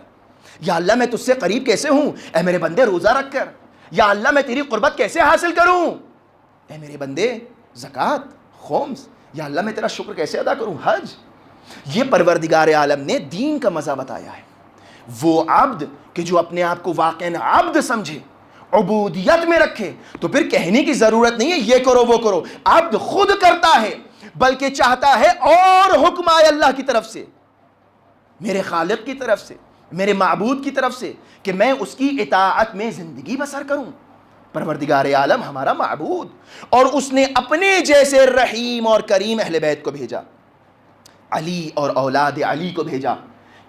یا اللہ میں تجھ سے قریب کیسے ہوں؟ اے میرے بندے روزہ رکھ کر۔ یا اللہ میں تیری قربت کیسے حاصل کروں؟ اے میرے بندے زکوٰۃ، خمس۔ یا اللہ میں تیرا شکر کیسے ادا کروں؟ حج۔ یہ پروردگار عالم نے دین کا مزہ بتایا ہے۔ وہ عبد کہ جو اپنے آپ کو واقعاً عبد سمجھے، عبودیت میں رکھے، تو پھر کہنے کی ضرورت نہیں ہے یہ کرو وہ کرو۔ عبد خود کرتا ہے، بلکہ چاہتا ہے اور حکم آئے اللہ کی طرف سے، میرے خالق کی طرف سے، میرے معبود کی طرف سے، کہ میں اس کی اطاعت میں زندگی بسر کروں۔ پروردگار عالم ہمارا معبود، اور اس نے اپنے جیسے رحیم اور کریم اہل بیت کو بھیجا، علی اور اولاد علی کو بھیجا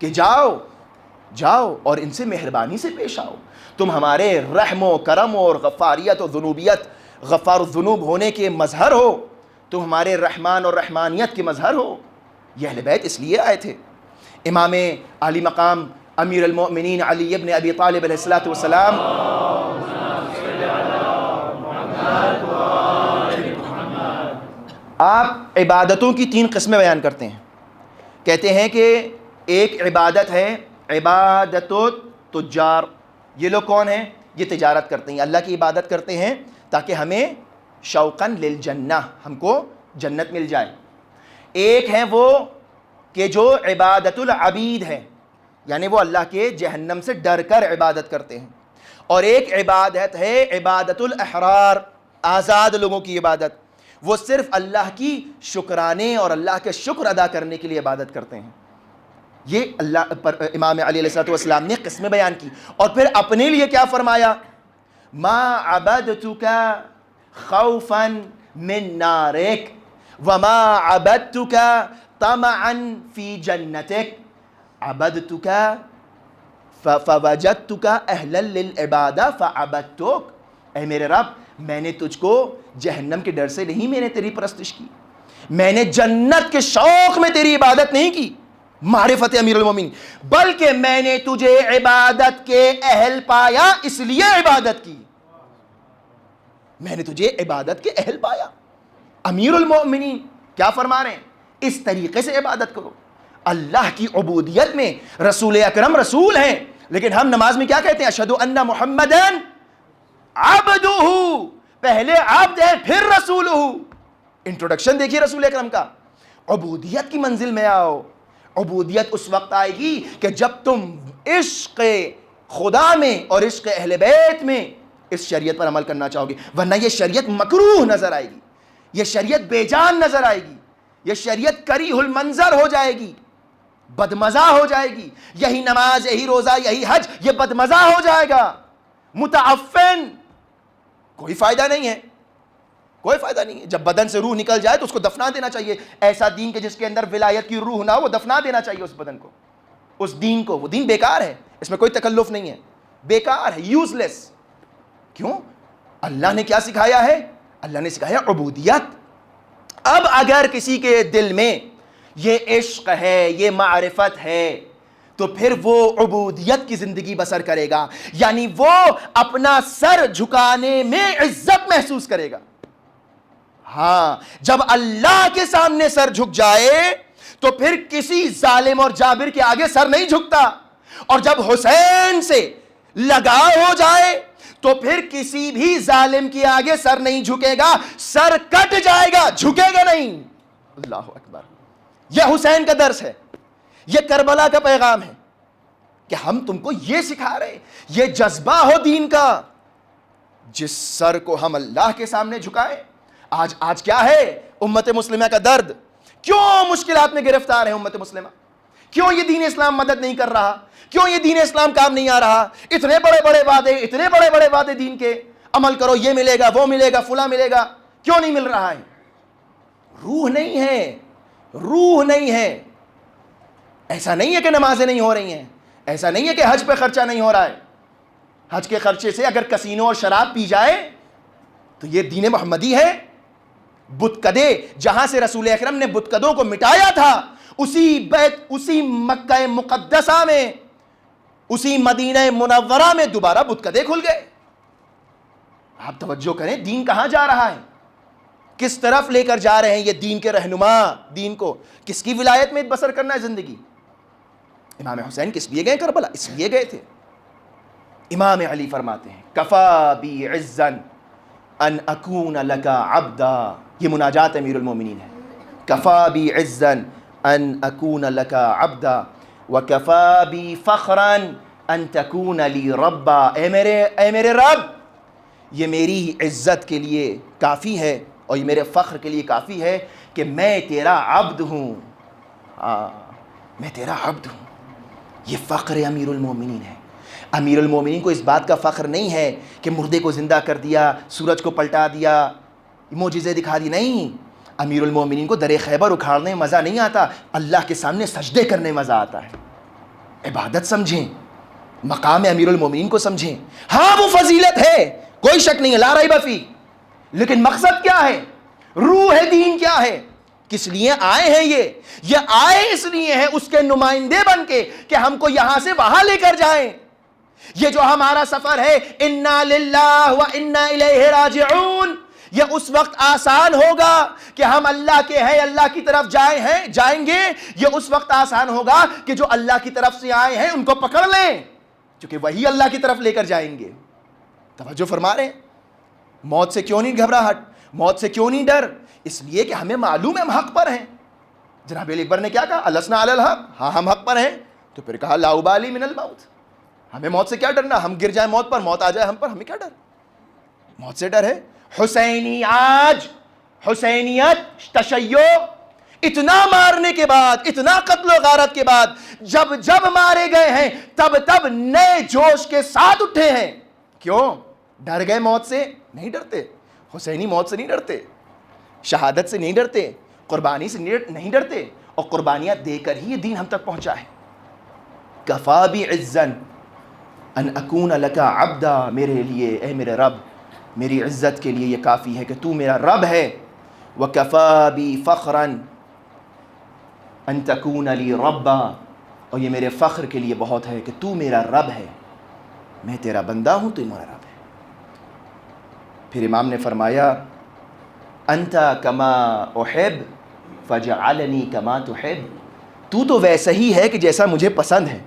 کہ جاؤ اور ان سے مہربانی سے پیش آؤ، تم ہمارے رحم و کرم اور غفاریت و ذنوبیت، غفار الذنوب ہونے کے مظہر ہو، تم ہمارے رحمان اور رحمانیت کے مظہر ہو۔ یہ اہل بیت اس لیے آئے تھے۔ امام عالی مقام امیر المؤمنین علی ابن ابی طالب علیہ السلام آپ عبادتوں کی 3 قسمیں بیان کرتے ہیں۔ کہتے ہیں کہ ایک عبادت ہے عبادت التجار۔ یہ لوگ کون ہیں؟ یہ تجارت کرتے ہیں، اللہ کی عبادت کرتے ہیں تاکہ ہمیں شوقاً للجنہ، ہم کو جنت مل جائے۔ ایک ہیں وہ کہ جو عبادت العبید ہے، یعنی وہ اللہ کے جہنم سے ڈر کر عبادت کرتے ہیں۔ اور ایک عبادت ہے عبادت الاحرار، آزاد لوگوں کی عبادت، وہ صرف اللہ کی شکرانے اور اللہ کے شکر ادا کرنے کے لیے عبادت کرتے ہیں۔ یہ اللہ پر امام علی علیہ السلام نے قسمیں بیان کی، اور پھر اپنے لیے کیا فرمایا؟ ما عبدتک خوفا من نارک وما عبدتک طمعا فی جنتک عبدتک فوجدتک اہلا للعبادہ فعبدتک. اے میرے رب میں نے تجھ کو جہنم کے ڈر سے نہیں میں نے تیری پرستش کی, میں نے جنت کے شوق میں تیری عبادت نہیں کی معرفت امیر المومنین, بلکہ میں نے تجھے عبادت کے اہل پایا اس لیے عبادت کی, میں نے تجھے عبادت کے اہل پایا. امیر المومنین کیا فرما رہے ہیں؟ اس طریقے سے عبادت کرو. اللہ کی عبودیت میں رسول اکرم رسول ہیں, لیکن ہم نماز میں کیا کہتے ہیں؟ اشہد ان محمدن عبدہ, پہلے عبد ہے پھر رسولہ. انٹروڈکشن دیکھیے رسول اکرم کا. عبودیت کی منزل میں آؤ. عبودیت اس وقت آئے گی کہ جب تم عشق خدا میں اور عشق اہل بیت میں اس شریعت پر عمل کرنا چاہو گے, ورنہ یہ شریعت مکروہ نظر آئے گی, یہ شریعت بے جان نظر آئے گی, یہ شریعت کریہ المنظر ہو جائے گی, بدمزہ ہو جائے گی. یہی نماز, یہی روزہ, یہی حج, یہ بدمزہ ہو جائے گا, متعفن, کوئی فائدہ نہیں ہے, کوئی فائدہ نہیں ہے. جب بدن سے روح نکل جائے تو اس کو دفنا دینا چاہیے. ایسا دین کہ جس کے اندر ولایت کی روح نہ ہو, وہ دفنا دینا چاہیے اس بدن کو, اس دین کو. وہ دین بیکار ہے, اس میں کوئی تکلف نہیں ہے, بیکار ہے, یوز لیس. کیوں؟ اللہ نے کیا سکھایا ہے؟ اللہ نے سکھایا عبودیت. اب اگر کسی کے دل میں یہ عشق ہے, یہ معرفت ہے, تو پھر وہ عبودیت کی زندگی بسر کرے گا, یعنی وہ اپنا سر جھکانے میں عزت محسوس کرے گا. ہاں, جب اللہ کے سامنے سر جھک جائے تو پھر کسی ظالم اور جابر کے آگے سر نہیں جھکتا, اور جب حسین سے لگاؤ ہو جائے تو پھر کسی بھی ظالم کے آگے سر نہیں جھکے گا, سر کٹ جائے گا, جھکے گا نہیں. اللہ اکبر. یہ حسین کا درس ہے, یہ کربلا کا پیغام ہے کہ ہم تم کو یہ سکھا رہے, یہ جذبہ ہو دین کا, جس سر کو ہم اللہ کے سامنے جھکائے. آج کیا ہے امت مسلمہ کا درد؟ کیوں مشکلات میں گرفتار ہے امت مسلمہ؟ کیوں یہ دین اسلام مدد نہیں کر رہا؟ کیوں یہ دین اسلام کام نہیں آ رہا؟ اتنے بڑے بڑے وعدے, اتنے بڑے بڑے وعدے دین کے, عمل کرو, یہ ملے گا, وہ ملے گا, فلاں ملے گا, کیوں نہیں مل رہا ہے؟ روح نہیں ہے, روح نہیں ہے. ایسا نہیں ہے کہ نمازیں نہیں ہو رہی ہیں, ایسا نہیں ہے کہ حج پہ خرچہ نہیں ہو رہا ہے. حج کے خرچے سے اگر کسینو اور شراب پی جائے تو یہ دین محمدی ہے؟ بتکدے جہاں سے رسول اکرم نے بتکدوں کو مٹایا تھا, اسی مکہ مقدسہ میں, اسی مدینہ منورہ میں دوبارہ بتکدے کھل گئے. آپ توجہ کریں, دین کہاں جا رہا ہے, کس طرف لے کر جا رہے ہیں یہ دین کے رہنما. دین کو کس کی ولایت میں بسر کرنا ہے زندگی؟ امام حسین کس لیے گئے کربلا؟ اس لیے گئے تھے. امام علی فرماتے ہیں کفا بی عزا ان اکون لکا عبدا. یہ مناجات امیر المومنین ہے. کفا بی عزا ان اکون لکا عبدا وکفا بی فخرا ان تکون لی ربا. اے میرے رب, یہ میری عزت کے لیے کافی ہے اور یہ میرے فخر کے لیے کافی ہے کہ میں تیرا عبد ہوں. میں تیرا عبد ہوں. یہ فخر امیر المومنین ہے. امیر المومنین کو اس بات کا فخر نہیں ہے کہ مردے کو زندہ کر دیا, سورج کو پلٹا دیا, معجزے دکھا دی. نہیں, امیر المومنین کو در خیبر اکھاڑنے میں مزہ نہیں آتا, اللہ کے سامنے سجدے کرنے میں مزہ آتا ہے. عبادت سمجھیں, مقام امیر المومنین کو سمجھیں. ہاں وہ فضیلت ہے, کوئی شک نہیں ہے, لا ریب فی, لیکن مقصد کیا ہے؟ روح دین کیا ہے؟ کس لیے آئے ہیں یہ آئے اس لیے ہیں اس کے نمائندے بن کے کہ ہم کو یہاں سے وہاں لے کر جائیں. یہ جو ہمارا سفر ہے, انا للہ و انا الیہ راجعون, یہ اس وقت آسان ہوگا کہ ہم اللہ کے ہیں, اللہ کی طرف جائیں گے. یہ اس وقت آسان ہوگا کہ جو اللہ کی طرف سے آئے ہیں ان کو پکڑ لیں, کیونکہ وہی اللہ کی طرف لے کر جائیں گے. توجہ فرما رہے ہیں. موت سے کیوں نہیں گھبراہٹ, موت سے کیوں نہیں ڈر؟ اس لیے کہ ہمیں معلوم ہے ہم حق پر ہیں. جناب علی اکبر نے کیا کہا؟ السنا علی الحق, ہاں ہم حق پر ہیں. تو پھر کہا لا ابالی من الموت, ہمیں موت سے کیا ڈرنا, ہم گر جائیں موت پر, موت آ جائے ہم پر, ہمیں کیا ڈر؟ موت سے ڈر ہے. حسینی آج, حسینیت, تشیع, اتنا مارنے کے بعد, اتنا قتل و غارت کے بعد, جب مارے گئے ہیں تب نئے جوش کے ساتھ اٹھے ہیں. کیوں؟ ڈر گئے موت سے؟ نہیں ڈرتے. حسینی موت سے نہیں ڈرتے, شہادت سے نہیں ڈرتے, قربانی سے نہیں ڈرتے, اور قربانیاں دے کر ہی یہ دین ہم تک پہنچا ہے. کفا بی عزا ان اکون لک عبدا, میرے لیے اے میرے رب, میری عزت کے لیے یہ کافی ہے کہ تو میرا رب ہے. وکفا بی فخرا ان تکون لی ربا, اور یہ میرے فخر کے لیے بہت ہے کہ تو میرا رب ہے, میں تیرا بندہ ہوں, تو میرا رب ہے. پھر امام نے فرمایا انت کما احب فجعلنی کما تحب, تو ویسا ہی ہے کہ جیسا مجھے پسند ہے,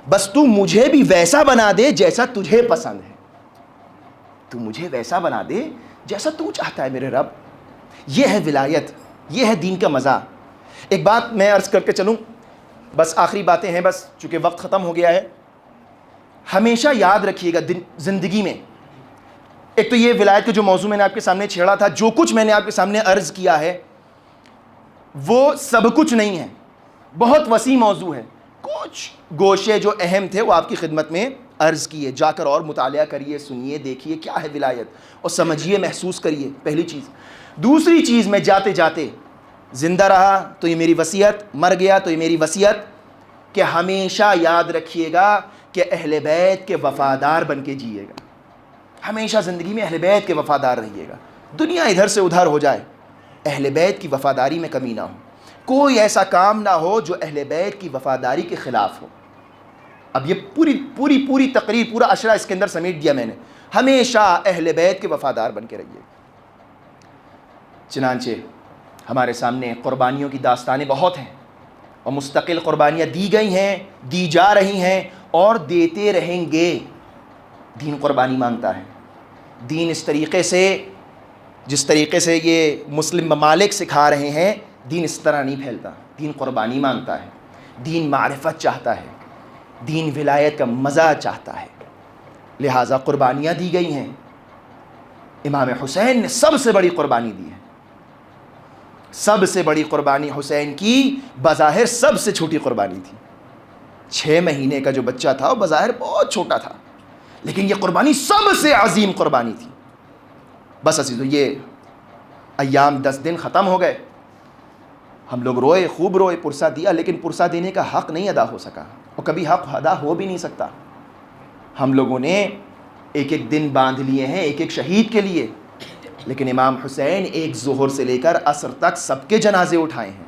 بس تو مجھے بھی ویسا بنا دے جیسا تجھے پسند ہے. تو مجھے ویسا بنا دے جیسا تو چاہتا ہے میرے رب. یہ ہے ولایت, یہ ہے دین کا مزہ. ایک بات میں عرض کر کے چلوں, بس آخری باتیں ہیں, بس چونکہ وقت ختم ہو گیا ہے. ہمیشہ یاد رکھیے گا زندگی میں, ایک تو یہ ولایت کا جو موضوع میں نے آپ کے سامنے چھیڑا تھا, جو کچھ میں نے آپ کے سامنے عرض کیا ہے وہ سب کچھ نہیں ہے, بہت وسیع موضوع ہے. کچھ گوشے جو اہم تھے وہ آپ کی خدمت میں عرض کیے, جا کر اور مطالعہ کریے, سنیے, دیکھیے کیا ہے ولایت, اور سمجھیے, محسوس کریے. پہلی چیز. دوسری چیز, میں جاتے جاتے زندہ رہا تو یہ میری وصیت, مر گیا تو یہ میری وصیت, کہ ہمیشہ یاد رکھیے گا کہ اہل بیت کے وفادار بن کے جیے گا. ہمیشہ زندگی میں اہل بیت کے وفادار رہیے گا. دنیا ادھر سے ادھر ہو جائے, اہل بیت کی وفاداری میں کمی نہ ہو. کوئی ایسا کام نہ ہو جو اہل بیت کی وفاداری کے خلاف ہو. اب یہ پوری تقریر, پورا عشرہ اس کے اندر سمیٹ دیا میں نے. ہمیشہ اہل بیت کے وفادار بن کے رہیے. چنانچہ ہمارے سامنے قربانیوں کی داستانیں بہت ہیں, اور مستقل قربانیاں دی گئی ہیں, دی جا رہی ہیں, اور دیتے رہیں گے. دین قربانی مانگتا ہے. دین اس طریقے سے, جس طریقے سے یہ مسلم ممالک سکھا رہے ہیں, دین اس طرح نہیں پھیلتا. دین قربانی مانگتا ہے. دین معرفت چاہتا ہے. دین ولایت کا مزہ چاہتا ہے. لہٰذا قربانیاں دی گئی ہیں. امام حسین نے سب سے بڑی قربانی دی ہے. سب سے بڑی قربانی حسین کی بظاہر سب سے چھوٹی قربانی تھی. 6 مہینے کا جو بچہ تھا وہ بظاہر بہت چھوٹا تھا, لیکن یہ قربانی سب سے عظیم قربانی تھی. بس عزیزو, یہ ایام 10 دن ختم ہو گئے. ہم لوگ روئے, خوب روئے, پرسہ دیا, لیکن پرسہ دینے کا حق نہیں ادا ہو سکا, اور کبھی حق ادا ہو بھی نہیں سکتا. ہم لوگوں نے ایک ایک دن باندھ لیے ہیں ایک ایک شہید کے لیے, لیکن امام حسین ایک ظہر سے لے کر عصر تک سب کے جنازے اٹھائے ہیں.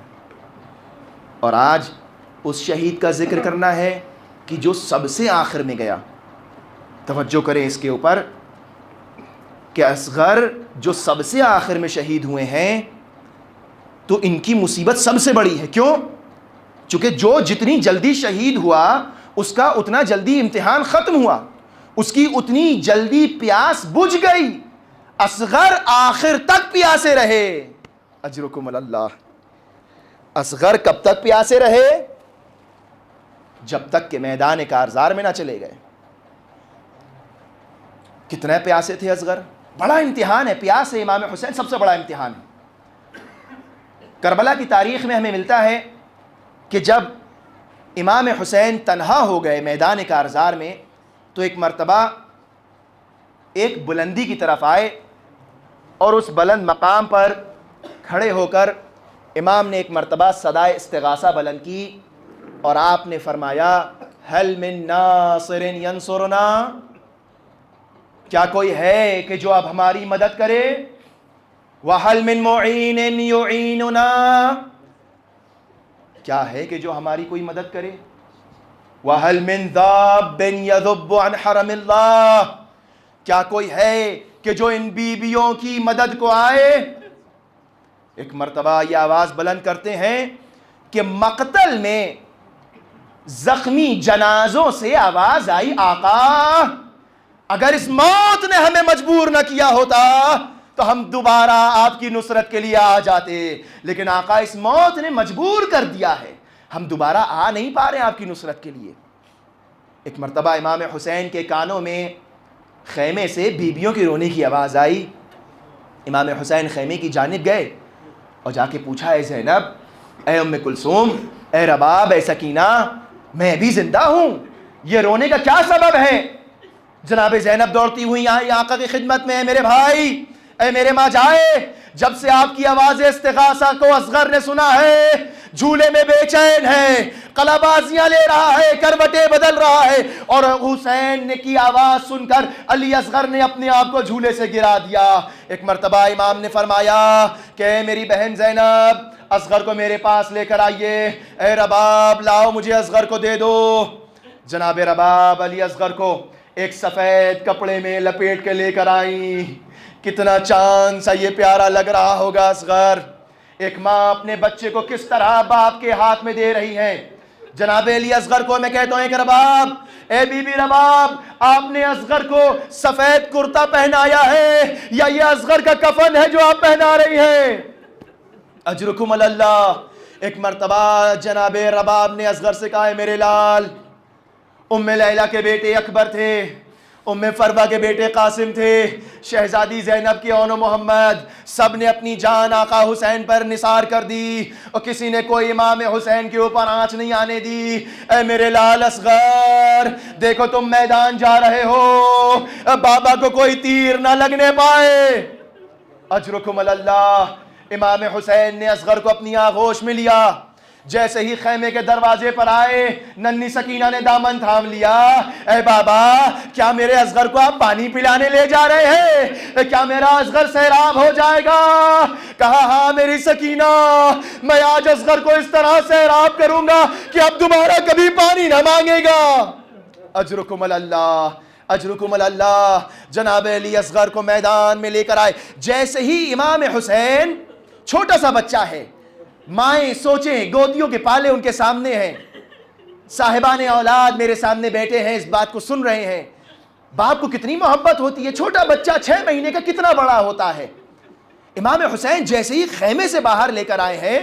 اور آج اس شہید کا ذکر کرنا ہے کہ جو سب سے آخر میں گیا. توجہ کریں اس کے اوپر کہ اصغر جو سب سے آخر میں شہید ہوئے ہیں, تو ان کی مصیبت سب سے بڑی ہے. کیوں؟ چونکہ جو جتنی جلدی شہید ہوا اس کا اتنا جلدی امتحان ختم ہوا, اس کی اتنی جلدی پیاس بجھ گئی. اصغر آخر تک پیاسے رہے. اجرکم اللہ. اصغر کب تک پیاسے رہے؟ جب تک کہ میدان کارزار میں نہ چلے گئے. کتنے پیاسے تھے اصغر؟ بڑا امتحان ہے پیاس ہے. امام حسین سب سے بڑا امتحان ہے. کربلا کی تاریخ میں ہمیں ملتا ہے کہ جب امام حسین تنہا ہو گئے میدان کارزار میں, تو ایک مرتبہ ایک بلندی کی طرف آئے, اور اس بلند مقام پر کھڑے ہو کر امام نے ایک مرتبہ صدائے استغاثہ بلند کی, اور آپ نے فرمایا هل من ناصر ینصرنا, کیا کوئی ہے کہ جو اب ہماری مدد کرے؟ وَهَلْ مِن مُعِينٍ يُعِينُنَا, کیا ہے کہ جو ہماری کوئی مدد کرے؟ وَهَلْ مِن ذَابٍ يَذُبُّ عَنْ حَرَمِ اللَّهِ, کیا کوئی ہے کہ جو ان بیویوں کی مدد کو آئے؟ ایک مرتبہ یہ آواز بلند کرتے ہیں کہ مقتل میں زخمی جنازوں سے آواز آئی, آقا اگر اس موت نے ہمیں مجبور نہ کیا ہوتا تو ہم دوبارہ آپ کی نصرت کے لیے آ جاتے, لیکن آقا اس موت نے مجبور کر دیا ہے, ہم دوبارہ آ نہیں پا رہے آپ کی نصرت کے لیے. ایک مرتبہ امام حسین کے کانوں میں خیمے سے بیویوں کی رونے کی آواز آئی. امام حسین خیمے کی جانب گئے اور جا کے پوچھا, اے زینب, اے ام کلثوم, اے رباب, اے سکینہ, میں بھی زندہ ہوں, یہ رونے کا کیا سبب ہے؟ جناب زینب دوڑتی ہوئی آئی آقا کی خدمت میں، میرے بھائی، اے میرے ماں جائے، جب سے آپ کی آواز استغاثہ کو اصغر نے سنا ہے، جھولے میں بے چین ہے، قلابازیاں لے رہا ہے، کروٹیں بدل رہا ہے، اور حسین نے کی آواز سن کر علی اصغر نے اپنے آپ کو جھولے سے گرا دیا۔ ایک مرتبہ امام نے فرمایا کہ میری بہن زینب، اصغر کو میرے پاس لے کر آئیے، اے رباب لاؤ مجھے اصغر کو دے دو۔ جناب رباب علی اصغر کو ایک سفید کپڑے میں لپیٹ کے لے کر آئیں۔ کتنا چاند سا یہ پیارا لگ رہا ہوگا اصغر۔ ایک ماں اپنے بچے کو کس طرح باپ کے ہاتھ میں دے رہی ہے۔ جناب علی اصغر کو میں کہتا ہوں کہ رباب، اے بی بی رباب، آپ نے اصغر کو سفید کرتا پہنایا ہے یا یہ اصغر کا کفن ہے جو آپ پہنا رہی ہیں؟ اجرکم اللہ۔ ایک مرتبہ جناب رباب نے اصغر سے کہا، میرے لال، ام لیلہ کے بیٹے اکبر تھے، ام فروہ کے بیٹے قاسم تھے، شہزادی زینب کی اون محمد، سب نے اپنی جان آقا حسین پر نثار کر دی اور کسی نے کوئی امام حسین کے اوپر آنچ نہیں آنے دی۔ اے میرے لال اصغر، دیکھو تم میدان جا رہے ہو، بابا کو کوئی تیر نہ لگنے پائے۔ اجرکم اللہ۔ امام حسین نے اصغر کو اپنی آغوش میں لیا، جیسے ہی خیمے کے دروازے پر آئے ننھی سکینہ نے دامن تھام لیا۔ اے بابا، کیا میرے اصغر کو آپ پانی پلانے لے جا رہے ہیں؟ کیا میرا اصغر سیراب ہو جائے گا؟ کہا ہاں میری سکینہ، میں آج اصغر کو اس طرح سیراب کروں گا کہ اب دوبارہ کبھی پانی نہ مانگے گا۔ اجرکم اللہ، اجرکم اللہ۔ جناب علی اصغر کو میدان میں لے کر آئے۔ جیسے ہی امام حسین، چھوٹا سا بچہ ہے، مائیں سوچیں گودیوں کے پالے ان کے سامنے ہیں، صاحبان اولاد میرے سامنے بیٹھے ہیں، اس بات کو سن رہے ہیں، باپ کو کتنی محبت ہوتی ہے، چھوٹا بچہ 6 مہینے کا کتنا بڑا ہوتا ہے۔ امام حسین جیسے ہی خیمے سے باہر لے کر آئے ہیں،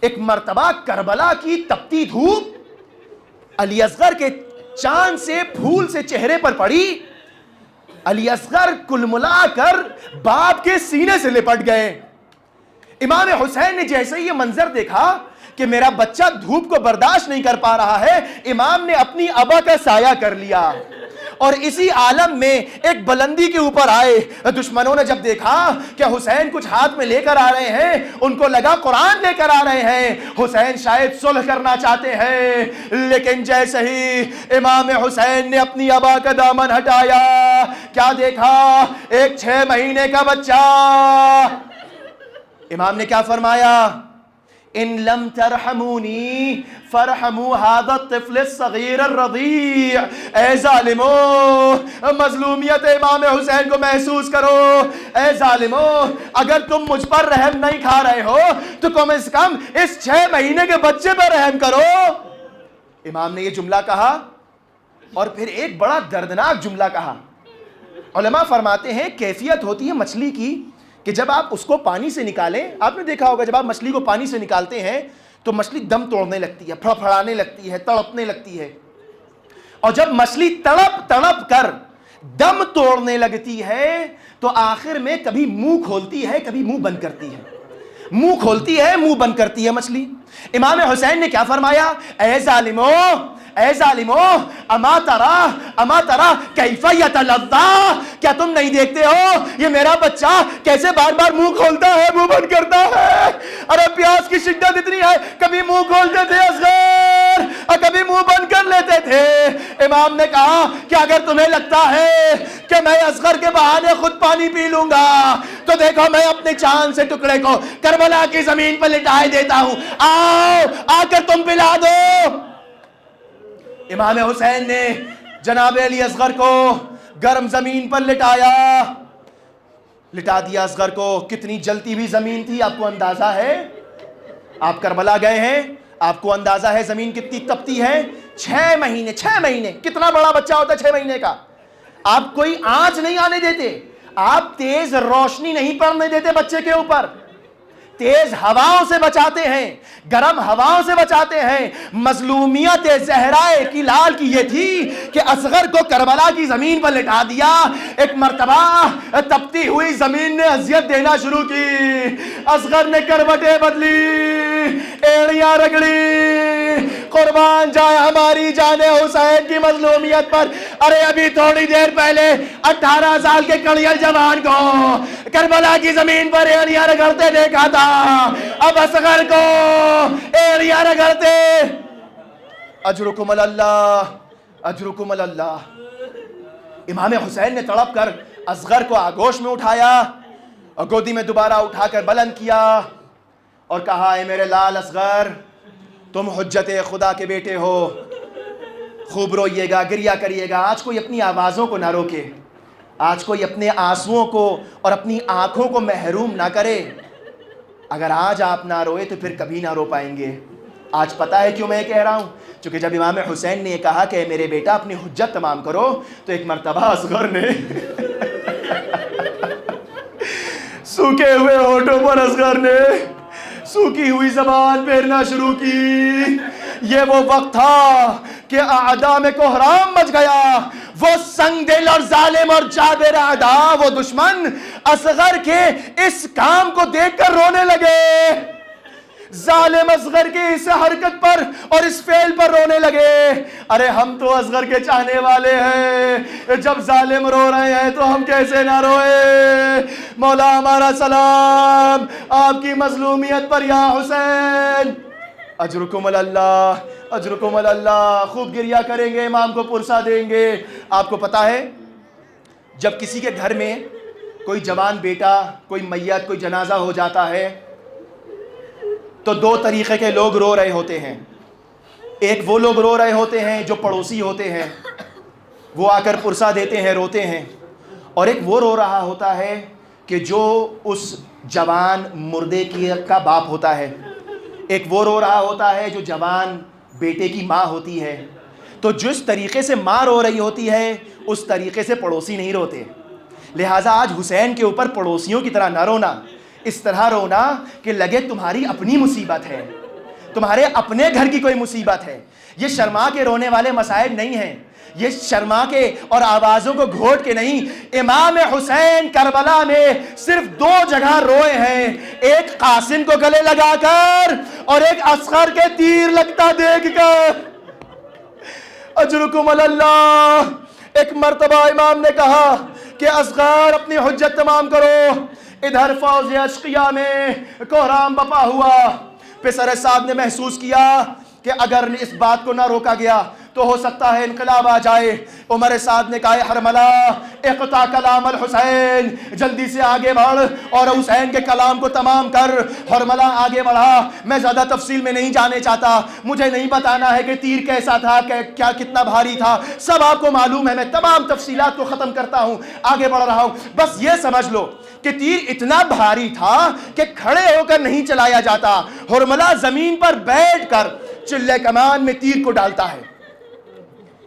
ایک مرتبہ کربلا کی تپتی دھوپ علی اصغر کے چاند سے پھول سے چہرے پر پڑی۔ علی اصغر کلملا کر باپ کے سینے سے لپٹ گئے۔ امام حسین نے جیسے ہی یہ منظر دیکھا کہ میرا بچہ دھوپ کو برداشت نہیں کر پا رہا ہے، امام نے اپنی ابا کا سایہ کر لیا اور اسی عالم میں ایک بلندی کے اوپر آئے۔ دشمنوں نے جب دیکھا کہ حسین کچھ ہاتھ میں لے کر آ رہے ہیں، ان کو لگا قرآن لے کر آ رہے ہیں، حسین شاید صلح کرنا چاہتے ہیں، لیکن جیسے ہی امام حسین نے اپنی ابا کا دامن ہٹایا، کیا دیکھا؟ ایک 6 مہینے کا بچہ۔ امام نے کیا فرمایا؟ ان لم ترحمونی فرحموا هذا الطفل الصغیر الرضیع۔ اے ظالمو، مظلومیت امام حسین کو محسوس کرو۔ اے ظالمو، اگر تم مجھ پر رحم نہیں کھا رہے ہو تو کم از کم اس 6 مہینے کے بچے پر رحم کرو۔ امام نے یہ جملہ کہا اور پھر ایک بڑا دردناک جملہ کہا۔ علماء فرماتے ہیں کیفیت ہوتی ہے مچھلی کی کہ جب آپ اس کو پانی سے نکالیں، آپ نے دیکھا ہوگا جب آپ مچھلی کو پانی سے نکالتے ہیں تو مچھلی دم توڑنے لگتی ہے، پھڑپھڑانے لگتی ہے، تڑپنے لگتی ہے، اور جب مچھلی تڑپ تڑپ کر دم توڑنے لگتی ہے تو آخر میں کبھی منہ کھولتی ہے، کبھی منہ بند کرتی ہے، منہ کھولتی ہے، منہ بند کرتی ہے مچھلی۔ امام حسین نے کیا فرمایا؟ اے ظالمو، اے ظالمو، اما ترا کیف یتلذا، کیا تم نہیں دیکھتے ہو یہ میرا بچہ کیسے بار بار منہ کھولتا ہے، منہ بند کرتا ہے؟ ارے پیاس کی شدت اتنی ہے، کبھی منہ کھولتے تھے اصغر اور کبھی منہ بند کر لیتے تھے۔ امام نے کہا کہ اگر تمہیں لگتا ہے کہ میں اصغر کے بہانے خود پانی پی لوں گا تو دیکھو میں اپنے چاند سے ٹکڑے کو کربلا کی زمین پر لٹائے دیتا ہوں، آؤ آ کر تم پلا دو۔ امام حسین نے جناب علی اصغر کو گرم زمین پر لٹا دیا اصغر کو۔ کتنی جلتی ہوئی زمین تھی، آپ کو اندازہ ہے؟ آپ کربلا گئے ہیں، آپ کو اندازہ ہے زمین کتنی تپتی ہے؟ 6 مہینے، کتنا بڑا بچہ ہوتا ہے 6 مہینے کا؟ آپ کوئی آنچ نہیں آنے دیتے، آپ تیز روشنی نہیں پڑنے دیتے بچے کے اوپر، تیز ہواؤں سے بچاتے ہیں، گرم ہواؤں سے بچاتے ہیں۔ مظلومیت زہرائے کی لال کی یہ تھی کہ اصغر کو کربلا کی زمین پر لٹا دیا۔ ایک مرتبہ تپتی ہوئی زمین نے اذیت دینا شروع کی، اصغر نے کروٹیں بدلی، ایڑیاں رگڑی، قربان جائے ہماری جان حسین کی مظلومیت پر۔ ارے ابھی تھوڑی دیر پہلے 18 سال کے کڑیل جوان کو کربلا کی زمین پر ایڑیاں رگڑتے دیکھا تھا، اب اصغر کو ایڑیاں رگڑتے۔ اجرکم اللہ، اجرکم اللہ۔ امام حسین نے تڑپ کر اصغر کو آغوش میں اٹھایا اور گودی میں دوبارہ اٹھا کر بلند کیا اور کہا، اے میرے لال اصغر، تم حجت خدا کے بیٹے ہو، خوب روئیے گا، گریا کریے گا۔ آج کوئی اپنی آوازوں کو نہ روکے، آج کوئی اپنے آنسوؤں کو اور اپنی آنکھوں کو محروم نہ کرے۔ اگر آج آپ نہ روئے تو پھر کبھی نہ رو پائیں گے۔ آج پتہ ہے کیوں میں کہہ رہا ہوں؟ چونکہ جب امام حسین نے یہ کہا کہ میرے بیٹا اپنی حجت تمام کرو، تو ایک مرتبہ اصغر نے سوکھے ہوئے ہونٹوں پر اصغر نے سوکھی ہوئی زبان پھیرنا شروع کی۔ یہ وہ وقت تھا کہ اعداء میں کوہرام مچ گیا۔ وہ سنگ دل اور ظالم اور جابر اعداء، وہ دشمن اصغر کے اس کام کو دیکھ کر رونے لگے۔ ظالم اصغر کی اس حرکت پر اور اس فعل پر رونے لگے۔ ارے ہم تو اصغر کے چاہنے والے ہیں، جب ظالم رو رہے ہیں تو ہم کیسے نہ روئے؟ مولا ہمارا سلام آپ کی مظلومیت پر یا حسین۔ اجرکم اللہ، اجرکم اللہ۔ خوب گریا کریں گے، امام کو پرسا دیں گے۔ آپ کو پتا ہے جب کسی کے گھر میں کوئی جوان بیٹا، کوئی میت، کوئی جنازہ ہو جاتا ہے تو دو طریقے کے لوگ رو رہے ہوتے ہیں۔ ایک وہ لوگ رو رہے ہوتے ہیں جو پڑوسی ہوتے ہیں، وہ آ کر پرسا دیتے ہیں، روتے ہیں۔ اور ایک وہ رو رہا ہوتا ہے کہ جو اس جوان مردے کا باپ ہوتا ہے۔ ایک وہ رو رہا ہوتا ہے جو جوان بیٹے کی ماں ہوتی ہے۔ تو جس طریقے سے ماں رو رہی ہوتی ہے اس طریقے سے پڑوسی نہیں روتے۔ لہٰذا آج حسین کے اوپر پڑوسیوں کی طرح نہ رونا، اس طرح رونا کہ لگے تمہاری اپنی مصیبت ہے، تمہارے اپنے گھر کی کوئی مصیبت ہے۔ یہ شرما کے رونے والے مصائب نہیں ہیں، یہ شرما کے اور آوازوں کو گھوٹ کے نہیں۔ امام حسین کربلا میں صرف دو جگہ روئے ہیں، ایک قاسم کو گلے لگا کر اور ایک اصغر کے تیر لگتا دیکھ کر۔ اجرکم اللہ۔ ایک مرتبہ امام نے کہا کہ اصغر اپنی حجت تمام کرو۔ ادھر فوج اشقیہ میں کوہرام بپا ہوا۔ پسر صاحب نے محسوس کیا کہ اگر اس بات کو نہ روکا گیا تو ہو سکتا ہے انقلاب آ جائے۔ عمر سعد نے کہا، حرملہ اقطع کلام الحسین، جلدی سے آگے بڑھ اور حسین کے کلام کو تمام کر۔ حرملہ آگے بڑھا۔ میں زیادہ تفصیل میں نہیں جانے چاہتا، مجھے نہیں بتانا ہے کہ تیر کیسا تھا، کیا کتنا بھاری تھا، سب آپ کو معلوم ہے۔ میں تمام تفصیلات کو ختم کرتا ہوں، آگے بڑھ رہا ہوں۔ بس یہ سمجھ لو کہ تیر اتنا بھاری تھا کہ کھڑے ہو کر نہیں چلایا جاتا۔ حرملہ زمین پر بیٹھ کر چلے کمان میں تیر کو ڈالتا ہے۔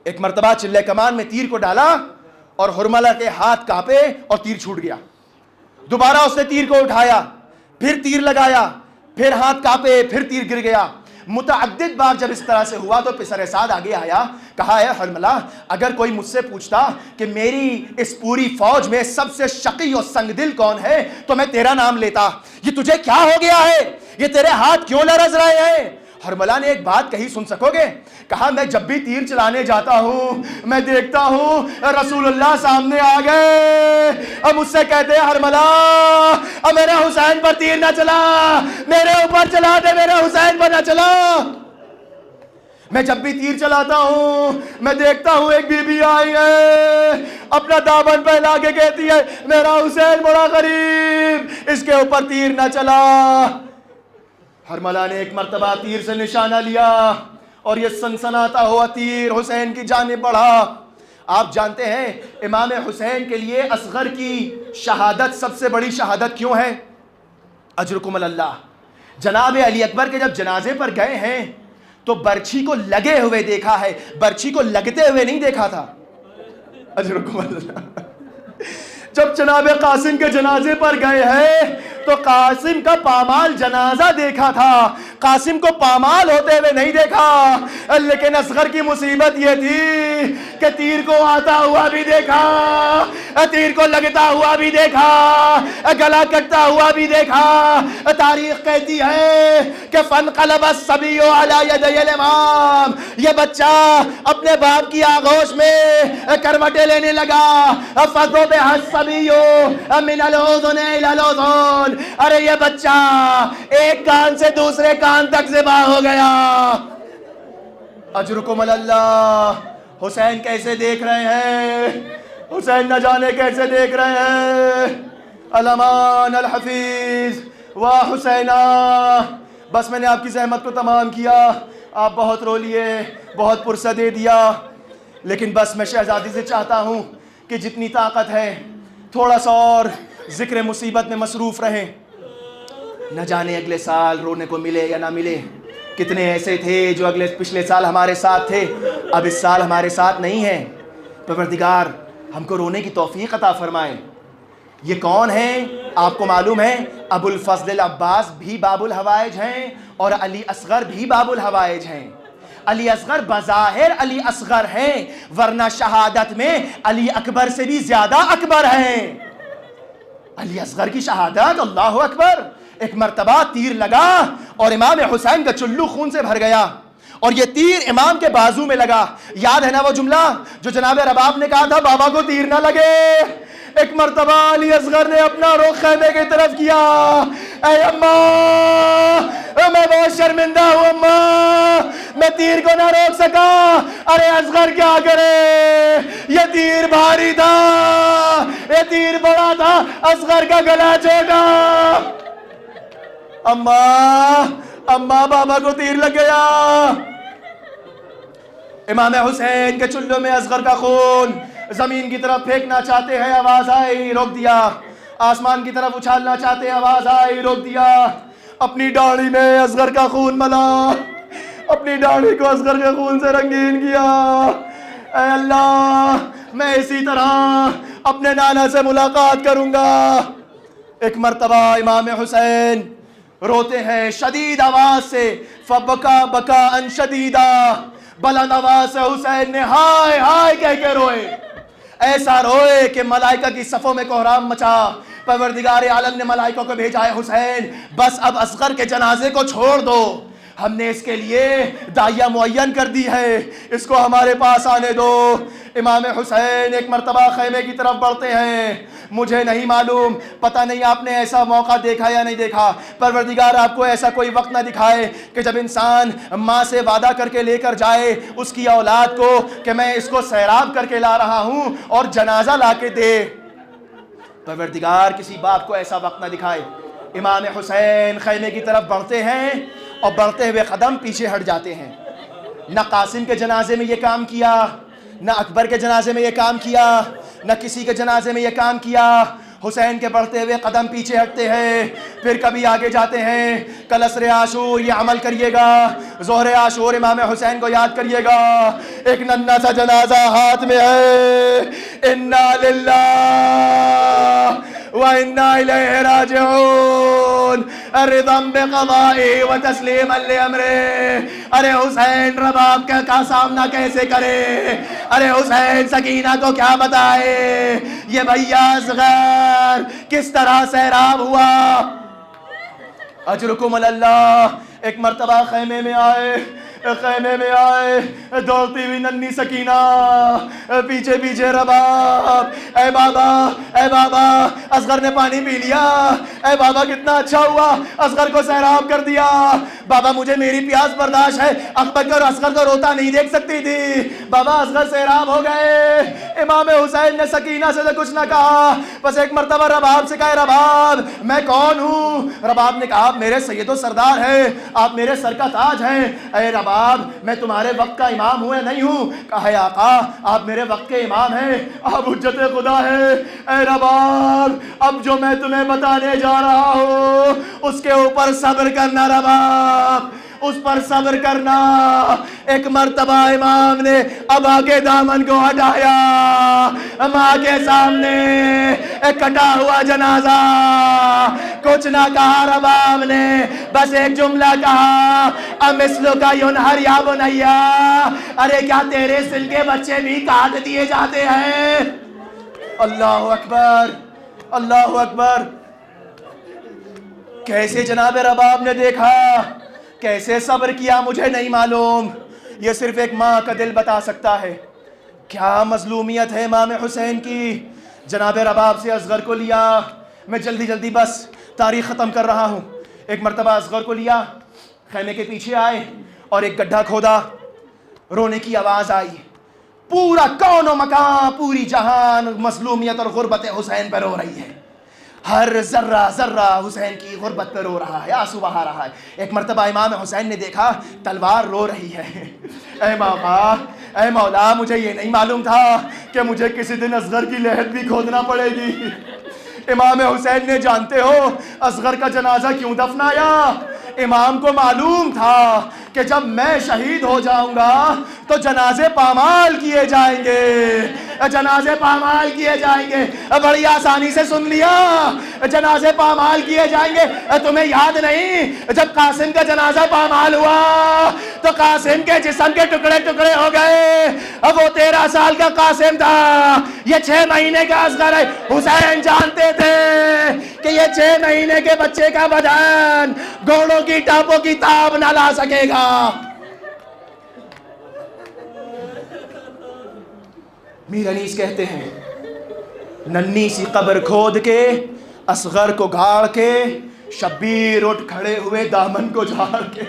ایک مرتبہ چلے کمان میں تیر کو ڈالا اور حرملہ کے ہاتھ کانپے اور تیر چھوٹ گیا۔ دوبارہ اس نے تیر کو اٹھایا، پھر تیر لگایا، پھر ہاتھ کانپے، پھر تیر گر گیا۔ متعدد بار جب اس طرح سے ہوا تو پسر سعد آگے آیا، کہا، اے حرملہ اگر کوئی مجھ سے پوچھتا کہ میری اس پوری فوج میں سب سے شقی اور سنگ دل کون ہے تو میں تیرا نام لیتا۔ یہ تجھے کیا ہو گیا ہے؟ یہ تیرے ہاتھ کیوں لرز رہے ہیں؟ حرملہ نے ایک بات کہی، سن سکو گے؟ کہا، میں جب بھی تیر چلانے جاتا ہوں میں دیکھتا ہوں رسول اللہ سامنے آ گئے، اب مجھ سے کہتے ہیں، حرملہ اب میرے حسین پر تیر نہ چلا، میرے اوپر چلا دے، میرے حسین پر نہ چلا۔ میں جب بھی تیر چلاتا ہوں میں دیکھتا ہوں ایک بی بی آئی ہے، اپنا دامن پھیلا کے کہتی ہے، میرا حسین بڑا غریب، اس کے اوپر تیر نہ چلا۔ حرملہ نے ایک مرتبہ تیر سے نشانہ لیا اور یہ سنسناتا ہوا تیر حسین کی جانب بڑھا۔ آپ جانتے ہیں امام حسین کے لیے اصغر کی شہادت سب سے بڑی شہادت کیوں ہے؟ اجرکم اللہ۔ جناب علی اکبر کے جب جنازے پر گئے ہیں تو برچھی کو لگے ہوئے دیکھا ہے، برچھی کو لگتے ہوئے نہیں دیکھا تھا۔ اجرکم اللہ۔ جب جناب قاسم کے جنازے پر گئے ہیں تو قاسم کا پامال جنازہ دیکھا تھا، قاسم کو پامال ہوتے ہوئے نہیں دیکھا۔ لیکن اصغر کی مصیبت یہ تھی کہ تیر کو آتا ہوا بھی دیکھا، تیر کو لگتا ہوا بھی دیکھا، گلا کٹتا ہوا بھی دیکھا۔ تاریخ کہتی ہے کہ فانقلب الصبی علی یدی الامام، یہ بچہ اپنے باپ کی آغوش میں کروٹیں لینے لگا۔ فذبح الصبی من الاذن الی الاذن، ارے یہ بچہ ایک کان سے دوسرے کان تک ذبح ہو گیا۔ اجرکم اللہ۔ حسین کیسے دیکھ رہے ہیں، حسین نہ جانے کیسے دیکھ رہے ہیں۔ الامان الحفیظ و حسینہ۔ بس میں نے آپ کی زحمت کو تمام کیا، آپ بہت رو لیے، بہت پرسہ دے دیا، لیکن بس میں شہزادی سے چاہتا ہوں کہ جتنی طاقت ہے تھوڑا سا اور ذکر مصیبت میں مصروف رہیں۔ نہ جانے اگلے سال رونے کو ملے یا نہ ملے۔ کتنے ایسے تھے جو پچھلے سال ہمارے ساتھ تھے، اب اس سال ہمارے ساتھ نہیں ہیں۔ پروردگار ہم کو رونے کی توفیق عطا فرمائے۔ یہ کون ہیں آپ کو معلوم ہے؟ ابو الفضل العباس بھی باب الحوائج ہیں اور علی اصغر بھی باب الحوائج ہیں۔ علی اصغر بظاہر علی اصغر ہیں، ورنہ شہادت میں علی اکبر سے بھی زیادہ اکبر ہیں۔ علی اصغر کی شہادت، اللہ اکبر! ایک مرتبہ تیر لگا اور امام حسین کا چلو خون سے بھر گیا، اور یہ تیر امام کے بازو میں لگا۔ یاد ہے نا وہ جملہ جو جناب رباب نے کہا تھا، بابا کو تیر نہ لگے؟ ایک مرتبہ علی اصغر نے اپنا رخ خیمے کی طرف کیا۔ اے اماں، میں بہت شرمندہ ہوں اماں، میں تیر کو نہ روک سکا۔ ارے اصغر کیا کرے، یہ تیر بھاری تھا، یہ تیر بڑا تھا، اصغر کا گلا چھوٹا۔ اماں بابا کو تیر لگ گیا۔ امام حسین کے چلوں میں اصغر کا خون، زمین کی طرف پھینکنا چاہتے ہیں، آواز آئی، روک دیا۔ آسمان کی طرف اچھالنا چاہتے ہیں، آواز آئی، روک دیا۔ اپنی داڑھی میں اصغر کا خون ملا، اپنی داڑھی کو اصغر کے خون سے رنگین کیا۔ اے اللہ، میں اسی طرح اپنے نانا سے ملاقات کروں گا۔ ایک مرتبہ امام حسین روتے ہیں شدید آواز سے، فبکا بکا ان شدیدہ، بلند آواز سے حسین نے ہائے ہائے کہہ کے روئے، ایسا روئے کہ ملائکہ کی صفوں میں کوہرام مچا۔ پروردگار عالم نے ملائکہ کو بھیجا ہے، حسین بس اب اصغر کے جنازے کو چھوڑ دو، ہم نے اس کے لیے داعیہ معین کر دی ہے، اس کو ہمارے پاس آنے دو۔ امام حسین ایک مرتبہ خیمے کی طرف بڑھتے ہیں۔ مجھے نہیں معلوم، پتہ نہیں آپ نے ایسا موقع دیکھا یا نہیں دیکھا، پروردگار آپ کو ایسا کوئی وقت نہ دکھائے کہ جب انسان ماں سے وعدہ کر کے لے کر جائے اس کی اولاد کو کہ میں اس کو سیراب کر کے لا رہا ہوں اور جنازہ لا کے دے۔ پروردگار کسی باپ کو ایسا وقت نہ دکھائے۔ امام حسین خیمے کی طرف بڑھتے ہیں اور بڑھتے ہوئے قدم پیچھے ہٹ جاتے ہیں۔ نہ قاسم کے جنازے میں یہ کام کیا، نہ اکبر کے جنازے میں یہ کام کیا، نہ کسی کے جنازے میں یہ کام کیا۔ حسین کے بڑھتے ہوئے قدم پیچھے ہٹتے ہیں، پھر کبھی آگے جاتے ہیں۔ کل عصر عاشور یہ عمل کریے گا، ظہر عاشور امام حسین کو یاد کریے گا۔ ایک ننھا سا جنازہ ہاتھ میں ہے، انا للہ وَإِنَّا إِلَيْهِ رَاجِعُونَ، رِضًا بِقَضَائِهِ وَتَسْلِيمًا لِأَمْرِهِ۔ ارے حسین رباب کا سامنا کیسے کرے، ارے حسین سکینہ کو کیا بتائے، یہ بھیا اصغر کس طرح سیراب ہوا۔ اجرکم اللہ۔ ایک مرتبہ خیمے میں آئے، دوڑتی ہوئی ننھی سکینہ، پیچھے پیچھے رباب، اے بابا اصغر نے پانی پی لیا، اے بابا کتنا اچھا ہوا، اصغر کو سیراب کر دیا۔ بابا مجھے میری پیاس برداشت ہے، اکبر اور اصغر کو روتا نہیں دیکھ سکتی تھی، بابا اصغر سیراب ہو گئے۔ امام حسین نے سکینہ سے کچھ نہ کہا، بس ایک مرتبہ رباب سے کہے، رباب میں کون ہوں؟ رباب نے کہا آپ میرے سید و سردار ہیں، آپ میرے سر کا تاج ہیں۔ اے رباب میں تمہارے وقت کا امام ہوں یا نہیں ہوں؟ کہا ہے آقا آپ میرے وقت کے امام ہیں، آپ حجت خدا ہیں۔ اے رباب اب جو میں تمہیں بتانے جا رہا ہوں اس کے اوپر صبر کرنا رباب، اس پر صبر کرنا۔ ایک مرتبہ امام نے ابا کے دامن کو ہٹایا، ماں کے سامنے ایک کٹا ہوا جنازہ، کچھ نہ کہا رباب نے، بس ایک جملہ کہا، امثلو کا ینہر یا بنیا، ارے کیا تیرے سل کے بچے بھی کاٹ دیے جاتے ہیں؟ اللہ اکبر، اللہ اکبر. کیسے جناب رباب نے دیکھا، کیسے صبر کیا مجھے نہیں معلوم. یہ صرف ایک ماں کا دل بتا سکتا ہے. کیا مظلومیت ہے امام حسین کی. جناب رباب سے اصغر کو لیا. میں جلدی جلدی بس تاریخ ختم کر رہا ہوں. ایک مرتبہ اصغر کو لیا، خیمے کے پیچھے آئے اور ایک گڈھا کھودا. رونے کی آواز آئی. پورا کون و مکان، پوری جہان مظلومیت اور غربت حسین پہ رو رہی ہے. ہر ذرہ ذرہ حسین کی غربت پہ رو رہا ہے، آنسو بہا رہا ہے. ایک مرتبہ امام حسین نے دیکھا تلوار رو رہی ہے. اے مولا، اے مولا، مجھے یہ نہیں معلوم تھا کہ مجھے کسی دن اصغر کی لحد بھی کھودنا پڑے گی. امام حسین نے جانتے ہو اصغر کا جنازہ کیوں دفنایا؟ امام کو معلوم تھا کہ جب میں شہید ہو جاؤں گا تو جنازے پامال کیے جائیں گے، جنازے پامال کیے جائیں گے. بڑی آسانی سے سن لیا، جنازے پامال کیے جائیں گے. تمہیں یاد نہیں جب قاسم کا جنازہ پامال ہوا تو قاسم کے جسم کے ٹکڑے ٹکڑے ہو گئے. اب وہ 13 سال کا قاسم تھا، یہ 6 مہینے کا اصغر ہے. حسین جانتے تھے کہ یہ 6 مہینے کے بچے کا بدن گھوڑوں کی ٹاپوں کی تاب نہ لا سکے گا. میر انیس کہتے ہیں ننھی سی قبر کھود کے اصغر کو گاڑ کے شبیر اٹھ کھڑے ہوئے دامن کو جھاڑ کے.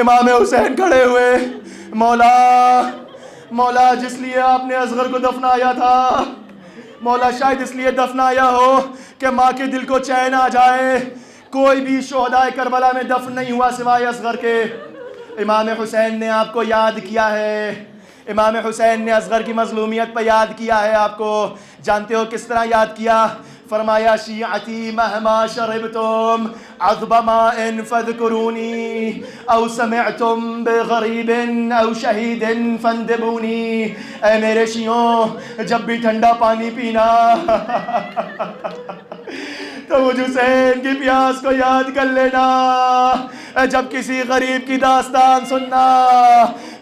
امام حسین کھڑے ہوئے، مولا، مولا جس لیے آپ نے اصغر کو دفنایا تھا، مولا شاید اس لیے دفنایا ہو کہ ماں کے دل کو چین آ جائے. کوئی بھی شہداء کربلا میں دفن نہیں ہوا سوائے اصغر کے. امام حسین نے آپ کو یاد کیا ہے، امام حسین نے اصغر کی مظلومیت پہ یاد کیا ہے آپ کو. جانتے ہو کس طرح یاد کیا؟ فرمایا شیعتی مہما شربتم عذب ماء فاذکرونی او سمعتم بغریب او شہید فاندبونی. اے میرے شیعوں، جب بھی ٹھنڈا پانی پینا تو مجھ حسین کی پیاس کو یاد کر لینا. جب کسی غریب کی داستان سننا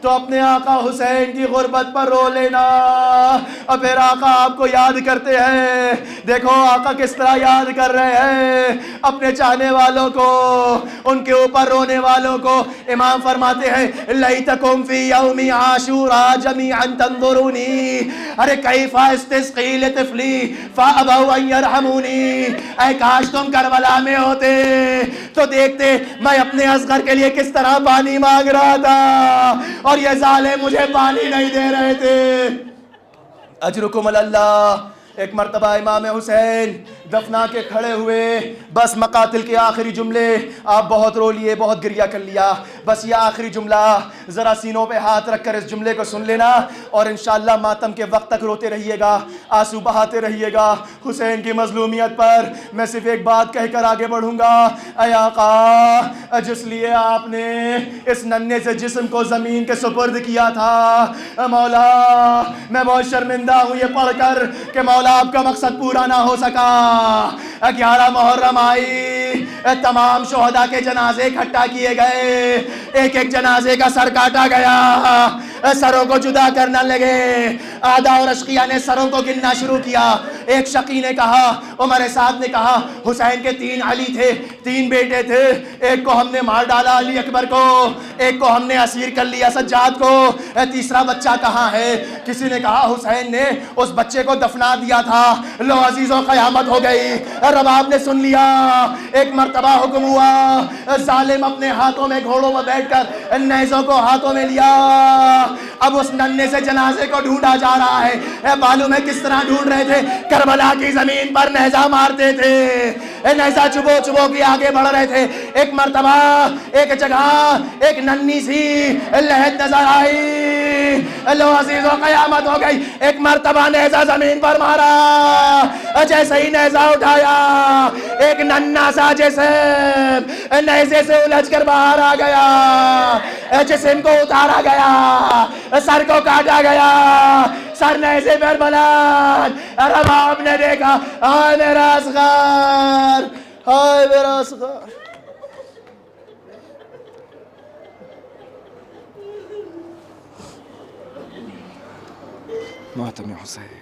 تو اپنے آقا حسین کی غربت پر رو لینا. اور پھر آقا آپ کو یاد کرتے ہیں. دیکھو آقا کس طرح یاد کر رہے ہیں اپنے چاہنے والوں کو، ان کے اوپر رونے والوں کو. امام فرماتے ہیں لیتکم فی یوم عاشوراء جمیعا تنظرونی. ارے کیف استسقی لطفلی فابوا ان یرحمونی. اے کاش تم کربلا میں ہوتے تو دیکھتے میں اپنے اصغر کے لیے کس طرح پانی مانگ رہا تھا اور یہ ظالم مجھے پانی نہیں دے رہے تھے. اجرکم اللہ. ایک مرتبہ امام حسین دفنا کے کھڑے ہوئے، بس مقاتل کے آخری جملے. آپ بہت رو لیے، بہت گریہ کر لیا، بس یہ آخری جملہ ذرا سینوں پہ ہاتھ رکھ کر اس جملے کو سن لینا اور انشاءاللہ ماتم کے وقت تک روتے رہیے گا، آنسو بہاتے رہیے گا حسین کی مظلومیت پر. میں صرف ایک بات کہہ کر آگے بڑھوں گا. اے آقا، جس لیے آپ نے اس ننھے سے جسم کو زمین کے سپرد کیا تھا، مولا میں بہت شرمندہ ہوں یہ پڑھ کر کہ مولا آپ کا مقصد پورا نہ ہو سکا. 11 محرم آئی، تمام شہداء کے جنازے اکٹھا کیے گئے، ایک ایک جنازے کا سر کاٹا گیا، سروں کو جدا کرنا لگے. آدھا اور اشقیہ نے سروں کو گننا شروع کیا. ایک شقی نے کہا، عمر سعد نے کہا حسین کے 3 علی تھے، 3 بیٹے تھے، ایک کو ہم نے مار ڈالا علی اکبر کو، ایک کو ہم نے اسیر کر لیا سجاد کو، تیسرا بچہ کہاں ہے؟ کسی نے کہا حسین نے اس بچے کو دفنا دیا تھا. لو عزیزوں قیامت ہو گئی. رباب نے سن لیا. ایک مرتبہ حکم ہوا، ظالم اپنے ہاتھوں میں گھوڑوں میں بیٹھ کر نیزوں کو ہاتھوں میں لیا. اب اس ننھے سے جنازے کو ڈھونڈا جا رہا ہے. معلوم ہے کس طرح ڈھونڈ رہے تھے؟ کربلا کی زمین پر نیزہ مارتے تھے، نیزہ چبو چبو کے آگے بڑھ رہے تھے. ایک مرتبہ ایک جگہ ایک ننھی سی لہد نظر آئی. لو عزیزوں قیامت ہو گئی. ایک مرتبہ نیزہ زمین پر مارا، جیسے ہی نیزہ اٹھایا ایک ننھا سا جسم نیزے سے الجھ کر باہر آ گیا. جسم کو اتارا گیا، سر کو کاٹا گیا، سر نیزے پر بلند. رباب نے دیکھا، ہائے میرا اصغر، ہائے میرا اصغر. ماتم حسین.